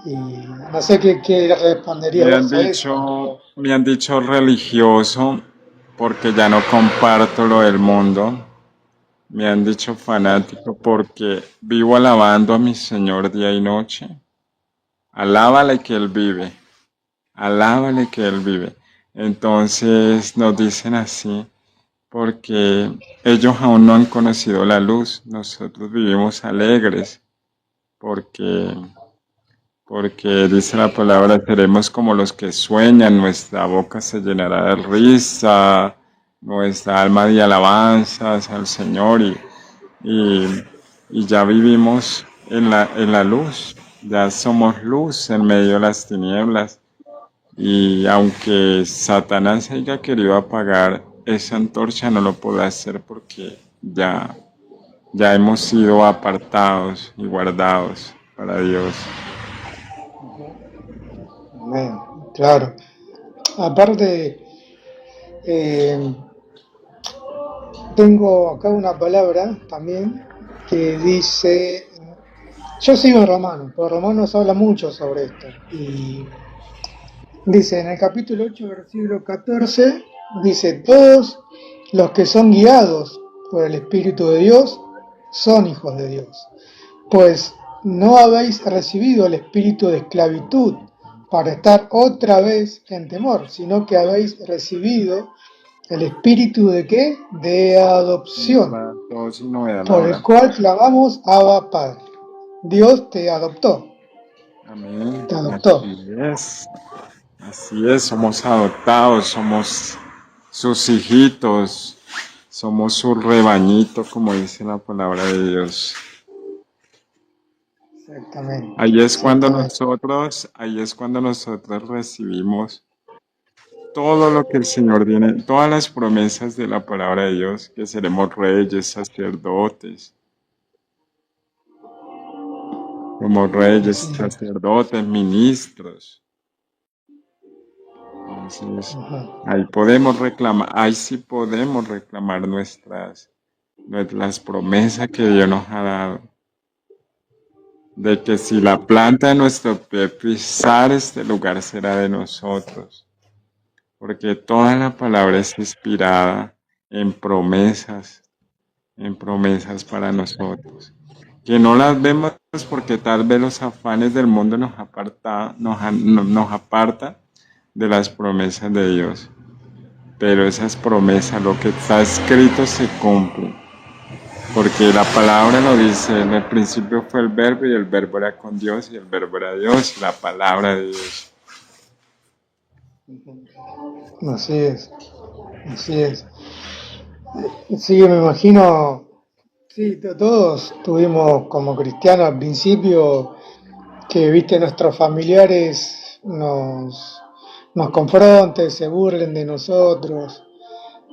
S1: Y no sé qué responderías vos a eso.
S2: Me han dicho religioso porque ya no comparto lo del mundo. Me han dicho fanático porque vivo alabando a mi Señor día y noche. Alábale que Él vive. Alábale que Él vive. Entonces nos dicen así porque ellos aún no han conocido la luz. Nosotros vivimos alegres porque dice la palabra, seremos como los que sueñan, nuestra boca se llenará de risa, nuestra alma de alabanzas al Señor y, y ya vivimos en la luz, ya somos luz en medio de las tinieblas y aunque Satanás haya querido apagar esa antorcha no lo puede hacer porque ya hemos sido apartados y guardados para Dios.
S1: Amén, claro. Aparte, tengo acá una palabra también que dice, yo sigo en Romanos, pero Romanos habla mucho sobre esto. Y dice en el capítulo 8, versículo 14, dice, todos los que son guiados por el Espíritu de Dios son hijos de Dios. Pues no habéis recibido el espíritu de esclavitud para estar otra vez en temor, sino que habéis recibido el espíritu de ¿qué? De adopción, por el cual clamamos Abba Padre. Dios te adoptó.
S2: Amén.
S1: Te adoptó.
S2: Así es, somos adoptados, somos sus hijitos, somos su rebañito, como dice la palabra de Dios.
S1: Exactamente.
S2: Ahí es cuando nosotros recibimos todo lo que el Señor tiene, todas las promesas de la palabra de Dios, que seremos reyes, sacerdotes. Como reyes, sacerdotes, ministros. Entonces, ahí podemos reclamar, ahí sí podemos reclamar nuestras promesas que Dios nos ha dado. De que si la planta de nuestro pie pisar este lugar será de nosotros. Porque toda la palabra es inspirada en promesas para nosotros. Que no las vemos porque tal vez los afanes del mundo nos apartan de las promesas de Dios. Pero esas promesas, lo que está escrito se cumple. Porque la palabra lo dice, en el principio fue el verbo y el verbo era con Dios y el verbo era Dios, la palabra de Dios.
S1: Así es, así es. Sí, me imagino, sí, todos tuvimos como cristianos al principio que, viste, nuestros familiares nos confronten, se burlen de nosotros,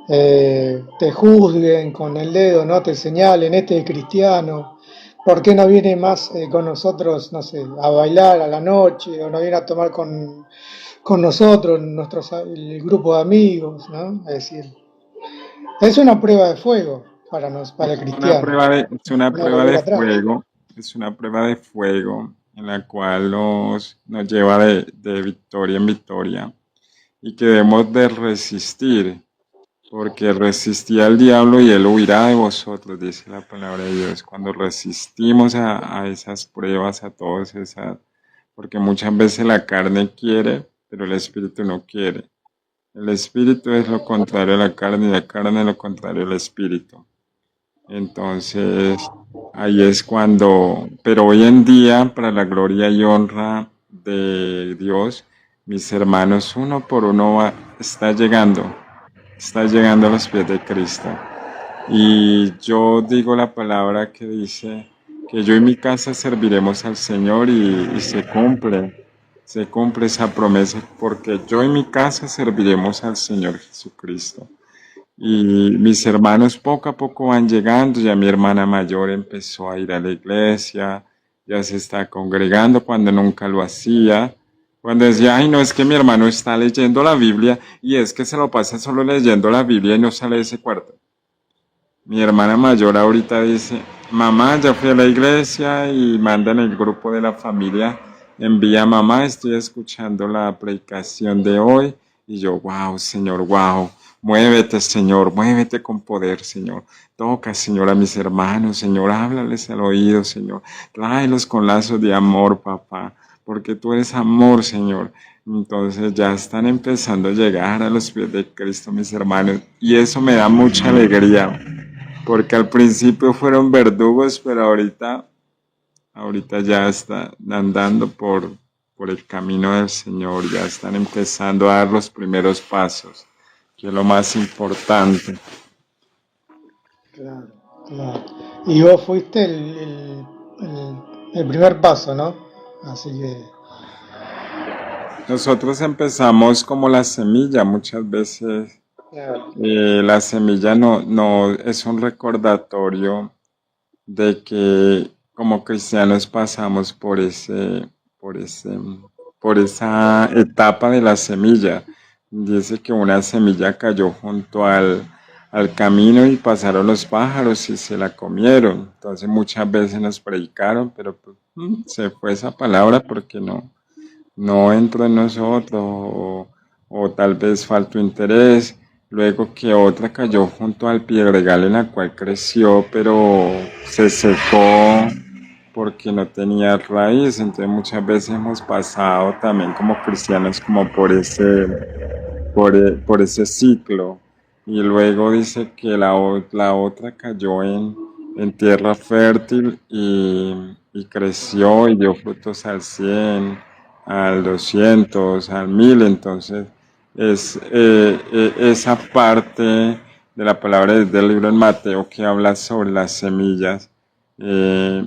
S1: te juzguen con el dedo, ¿no? Te señalen, este es cristiano, ¿por qué no viene más con nosotros, no sé, a bailar a la noche, o no viene a tomar con nosotros, el grupo de amigos, ¿no? Es decir, es una prueba de fuego para el cristiano.
S2: Es una
S1: No
S2: prueba
S1: volver
S2: de
S1: atrás.
S2: fuego, en la cual nos lleva de victoria en victoria y que debemos de resistir, porque resistí al diablo y él huirá de vosotros, dice la palabra de Dios. Cuando resistimos a esas pruebas, a todas esas, porque muchas veces la carne quiere, pero el espíritu no quiere. El espíritu es lo contrario a la carne y la carne es lo contrario al espíritu. Entonces, ahí es cuando, pero hoy en día, para la gloria y honra de Dios, mis hermanos, uno por uno está llegando a los pies de Cristo. Y yo digo la palabra que dice que yo y mi casa serviremos al Señor y se cumple esa promesa, porque yo y mi casa serviremos al Señor Jesucristo. Y mis hermanos poco a poco van llegando, ya mi hermana mayor empezó a ir a la iglesia, ya se está congregando cuando nunca lo hacía. Cuando decía, ay, no, es que mi hermano está leyendo la Biblia y es que se lo pasa solo leyendo la Biblia y no sale de ese cuarto. Mi hermana mayor ahorita dice, mamá, ya fui a la iglesia y manda en el grupo de la familia, envía mamá, estoy escuchando la predicación de hoy. Y yo, wow, Señor, wow, muévete, Señor, muévete con poder, Señor. Toca, Señor, a mis hermanos, Señor, háblales al oído, Señor. Tráelos con lazos de amor, papá, porque tú eres amor, Señor. Entonces ya están empezando a llegar a los pies de Cristo, mis hermanos, y eso me da mucha alegría. Porque al principio fueron verdugos, pero ahorita ya están andando por el camino del Señor, ya están empezando a dar los primeros pasos, que es lo más importante.
S1: Claro, claro. Y vos fuiste el primer paso, ¿no? Así que,
S2: Nosotros empezamos como la semilla, muchas veces
S1: claro,
S2: la semilla no es un recordatorio de que como cristianos pasamos por ese, por esa etapa de la semilla. Dice que una semilla cayó junto al camino y pasaron los pájaros y se la comieron. Entonces muchas veces nos predicaron, pero pues, se fue esa palabra porque no entró en nosotros o tal vez faltó interés. Luego que otra cayó junto al piedregal en la cual creció, pero se secó porque no tenía raíz. Entonces muchas veces hemos pasado también como cristianos como por ese ciclo. Y luego dice que la otra cayó en tierra fértil y creció y dio frutos al 100 al 200 al 1000. Entonces, es esa parte de la palabra del libro en Mateo que habla sobre las semillas, eh,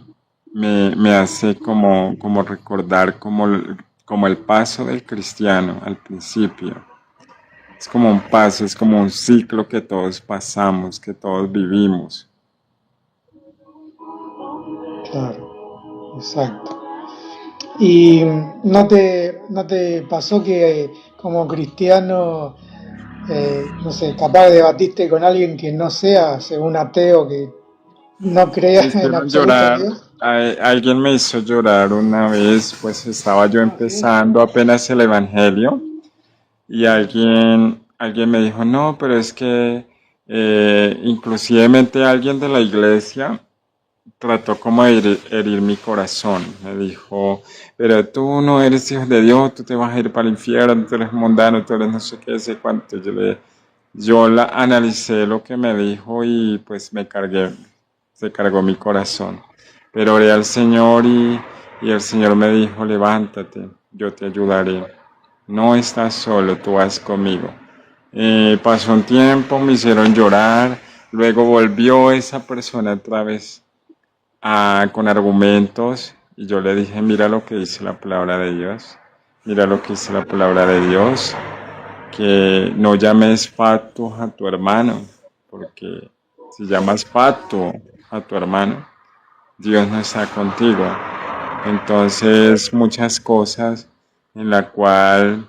S2: me hace como recordar como el paso del cristiano al principio. Es como un paso, es como un ciclo que todos pasamos, que todos vivimos.
S1: claro, exacto. ¿Y no te pasó que como cristiano, no sé, capaz debatiste con alguien que no sea, según ateo, que no crea
S2: Me
S1: en
S2: hicieron
S1: absoluto en
S2: llorar,
S1: Dios?
S2: alguien me hizo llorar una vez, pues estaba yo
S1: Ah, sí.
S2: empezando apenas el Evangelio y alguien me dijo, no, pero es que inclusivemente alguien de la iglesia trató como de herir mi corazón. Me dijo, pero tú no eres hijo de Dios, tú te vas a ir para el infierno, tú eres mundano, tú eres no sé qué, sé cuánto. Yo la analicé lo que me dijo y pues se cargó mi corazón. Pero oré al Señor y el Señor me dijo, levántate, yo te ayudaré. No estás solo, tú vas conmigo. Pasó un tiempo, me hicieron llorar, luego volvió esa persona otra vez con argumentos y yo le dije, mira lo que dice la palabra de Dios, mira lo que dice la palabra de Dios, que no llames fatuo a tu hermano, porque si llamas fatuo a tu hermano, Dios no está contigo. Entonces muchas cosas en la cual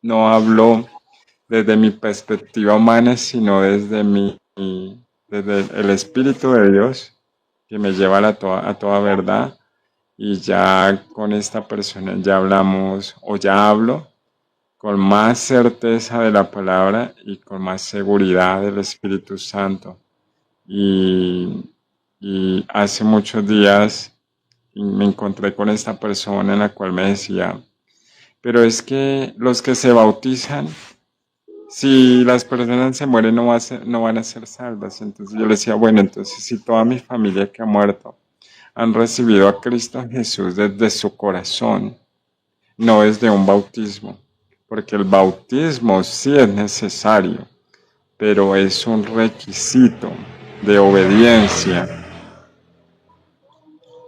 S2: no hablo desde mi perspectiva humana, sino desde el Espíritu de Dios que me lleva a toda verdad. Y ya con esta persona ya hablamos o ya hablo con más certeza de la palabra y con más seguridad del Espíritu Santo. Y, y hace muchos días me encontré con esta persona en la cual me decía, pero es que los que se bautizan, si las personas se mueren no van a ser salvas. Entonces yo le decía, bueno, entonces si toda mi familia que ha muerto han recibido a Cristo Jesús desde su corazón, no desde un bautismo, porque el bautismo sí es necesario, pero es un requisito de obediencia.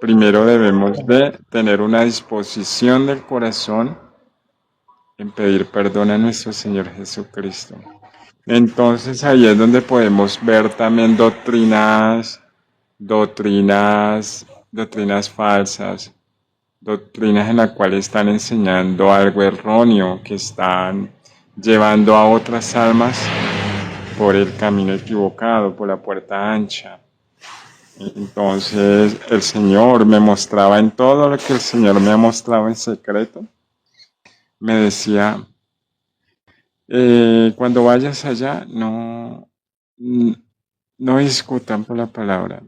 S2: Primero debemos de tener una disposición del corazón en pedir perdón a nuestro Señor Jesucristo. Entonces ahí es donde podemos ver también doctrinas falsas, doctrinas en las cuales están enseñando algo erróneo, que están llevando a otras almas por el camino equivocado, por la puerta ancha. Entonces el Señor me mostraba en todo lo que el Señor me ha mostrado en secreto, me decía, cuando vayas allá, no discutan por la palabra.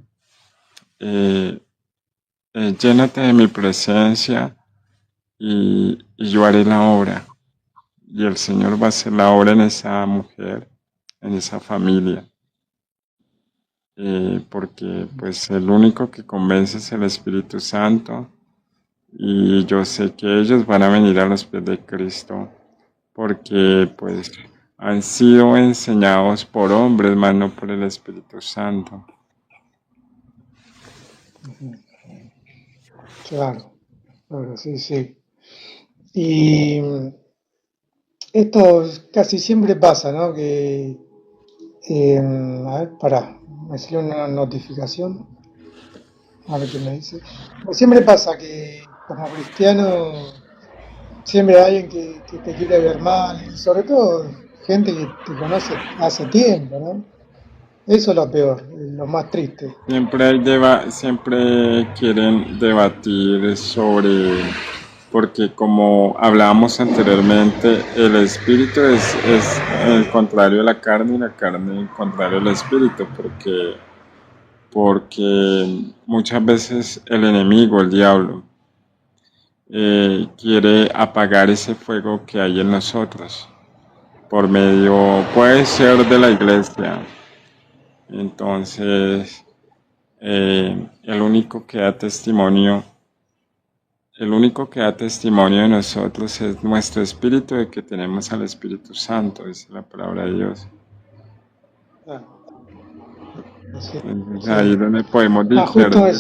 S2: Llénate de mi presencia y yo haré la obra. Y el Señor va a hacer la obra en esa mujer, en esa familia. Porque pues el único que convence es el Espíritu Santo. Y yo sé que ellos van a venir a los pies de Cristo porque pues han sido enseñados por hombres, más no por el Espíritu Santo.
S1: Claro, sí. Y esto casi siempre pasa, ¿no? Que, a ver, pará, me salió una notificación, a ver qué me dice. Siempre pasa que como cristiano siempre hay alguien que te quiere ver mal, y sobre todo gente que te conoce hace tiempo, ¿no? Eso es lo peor, lo más triste.
S2: Siempre quieren debatir sobre, porque como hablábamos anteriormente, el espíritu es el contrario de la carne y la carne el contrario del espíritu, porque muchas veces el enemigo, el diablo, quiere apagar ese fuego que hay en nosotros por medio, puede ser de la iglesia. Entonces, el único que da testimonio de nosotros es nuestro espíritu, de que tenemos al Espíritu Santo, dice la palabra de Dios. Entonces, ahí es donde podemos discernir.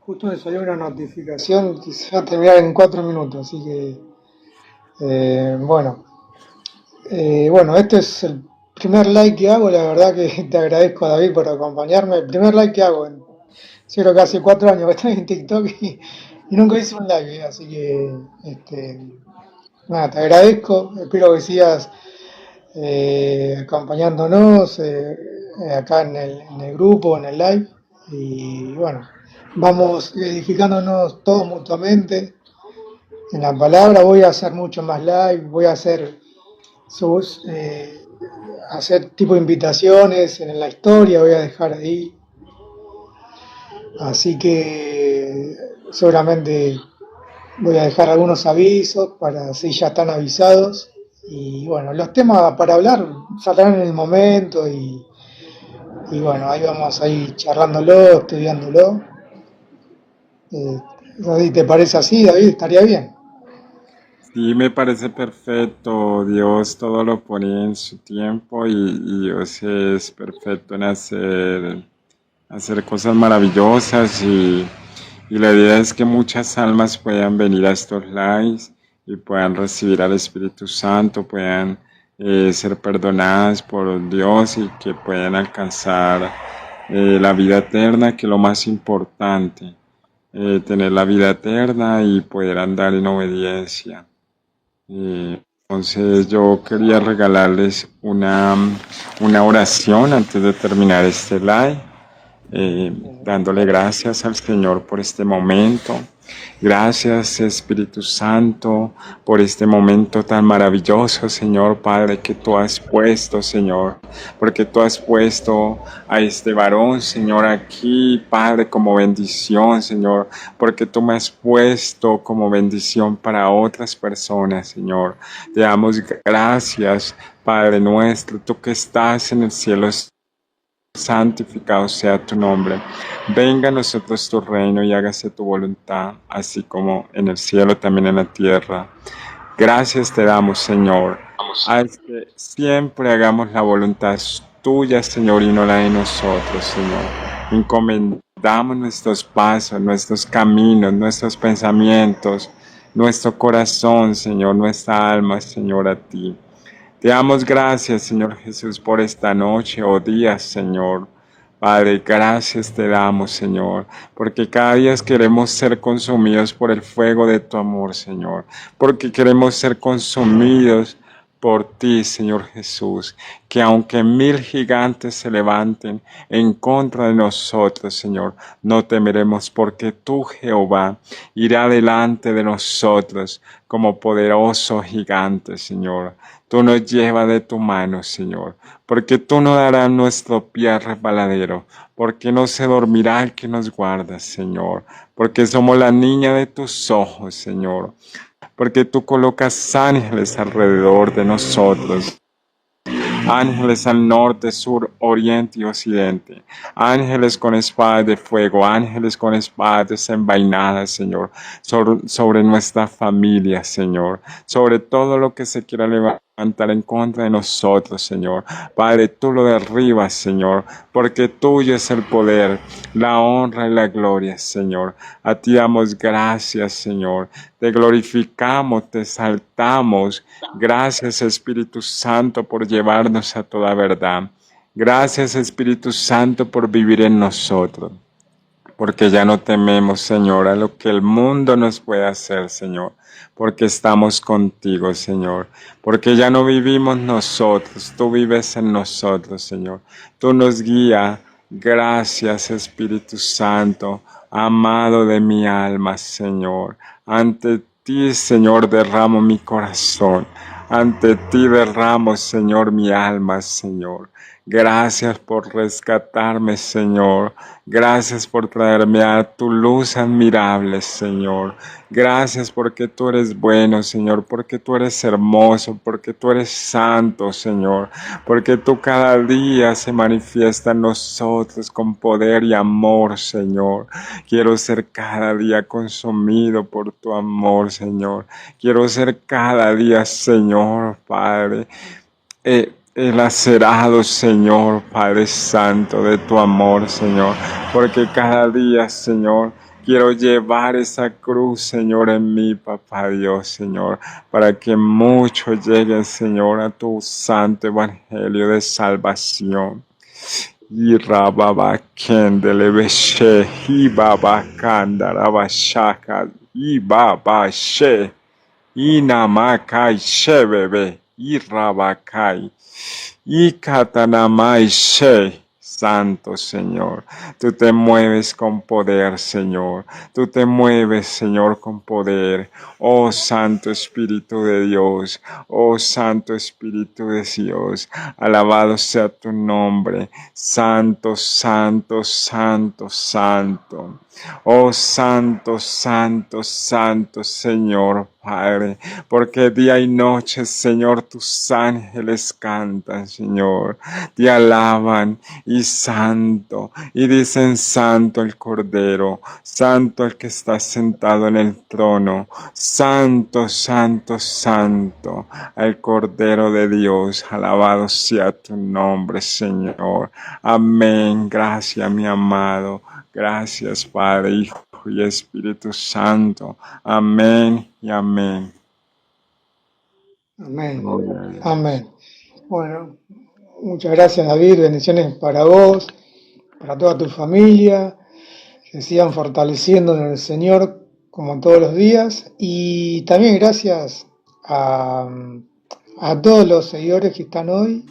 S1: Justo me salió una notificación que se va a terminar en 4 minutos, así que bueno, este es el primer like que hago, la verdad que te agradezco, David, por acompañarme. El primer like que hago, creo que hace 4 años que estoy en TikTok y nunca hice un live, así que nada, te agradezco, espero que sigas acompañándonos acá en el grupo, en el live, y bueno, vamos edificándonos todos mutuamente en la palabra. Voy a hacer mucho más live, voy a hacer tipo invitaciones en la historia, voy a dejar ahí, así que seguramente voy a dejar algunos avisos para si ya están avisados. Y bueno, los temas para hablar saldrán en el momento y bueno, ahí vamos a ir charlándolo, estudiándolo. ¿Te parece así, David? ¿Estaría bien?
S2: Sí, me parece perfecto. Dios todo lo pone en su tiempo y Dios es perfecto en hacer cosas maravillosas y la idea es que muchas almas puedan venir a estos lives y puedan recibir al Espíritu Santo, puedan ser perdonadas por Dios y que puedan alcanzar la vida eterna, que es lo más importante, tener la vida eterna y poder andar en obediencia. Entonces yo quería regalarles una oración antes de terminar este live. Dándole gracias al Señor por este momento. Gracias, Espíritu Santo, por este momento tan maravilloso, Señor Padre, que tú has puesto, Señor, porque tú has puesto a este varón, Señor, aquí, Padre, como bendición, Señor, porque tú me has puesto como bendición para otras personas, Señor. Te damos gracias, Padre nuestro, tú que estás en el cielo, santificado sea tu nombre. Venga a nosotros tu reino y hágase tu voluntad, así como en el cielo, también en la tierra. Gracias te damos, Señor. Haz que siempre hagamos la voluntad tuya, Señor, y no la de nosotros, Señor. Encomendamos damos nuestros pasos, nuestros caminos, nuestros pensamientos, nuestro corazón, Señor, nuestra alma, Señor, a ti. Te damos gracias, Señor Jesús, por esta noche o día, Señor. Padre, gracias te damos, Señor, porque cada día queremos ser consumidos por el fuego de tu amor, Señor, porque queremos ser consumidos por ti, Señor Jesús, que aunque 1000 gigantes se levanten en contra de nosotros, Señor, no temeremos porque tú, Jehová, irá delante de nosotros como poderoso gigante, Señor. Tú nos llevas de tu mano, Señor, porque tú no darás nuestro pie resbaladero, porque no se dormirá el que nos guarda, Señor, porque somos la niña de tus ojos, Señor, porque tú colocas ángeles alrededor de nosotros. Ángeles al norte, sur, oriente y occidente. Ángeles con espadas de fuego, ángeles con espadas desenvainadas, Señor, sobre nuestra familia, Señor, sobre todo lo que se quiera levantar en contra de nosotros, Señor. Padre, tú lo derribas, Señor, porque tuyo es el poder, la honra y la gloria, Señor. A ti damos gracias, Señor. Te glorificamos, te exaltamos. Gracias, Espíritu Santo, por llevarnos a toda verdad. Gracias, Espíritu Santo, por vivir en nosotros. Porque ya no tememos, Señor, a lo que el mundo nos puede hacer, Señor. Porque estamos contigo, Señor. Porque ya no vivimos nosotros, tú vives en nosotros, Señor. Tú nos guías. Gracias, Espíritu Santo, amado de mi alma, Señor. Ante ti, Señor, derramo mi corazón. Ante ti derramo, Señor, mi alma, Señor. Gracias por rescatarme, Señor. Gracias por traerme a tu luz admirable, Señor. Gracias porque tú eres bueno, Señor, porque tú eres hermoso, porque tú eres santo, Señor, porque tú cada día se manifiesta en nosotros con poder y amor, Señor. Quiero ser cada día consumido por tu amor, Señor. Quiero ser cada día, Señor, Padre, lacerado, Señor, Padre Santo, de tu amor, Señor, porque cada día, Señor, quiero llevar esa cruz, Señor, en mí, Papá Dios, Señor, para que muchos lleguen, Señor, a tu santo evangelio de salvación. Y rababa kendele beshe, y baba kandara bashaka, y baba she, y namakai shebebe, y rabakai. Y Katanamai She, Santo Señor, tú te mueves con poder, Señor, tú te mueves, Señor, con poder, oh Santo Espíritu de Dios, oh Santo Espíritu de Dios, alabado sea tu nombre, Santo, Santo, Santo, Santo. Oh Santo, Santo, Santo, Señor Padre, porque día y noche, Señor, tus ángeles cantan, Señor, te alaban y santo, y dicen santo el Cordero, santo el que está sentado en el trono, santo, santo, santo, el Cordero de Dios, alabado sea tu nombre, Señor. Amén, gracias, mi amado. Gracias, Padre, Hijo y Espíritu Santo. Amén y amén.
S1: Amén. Amén. Bueno, muchas gracias, David. Bendiciones para vos, para toda tu familia. Que sigan fortaleciendo en el Señor como todos los días. Y también gracias a todos los seguidores que están hoy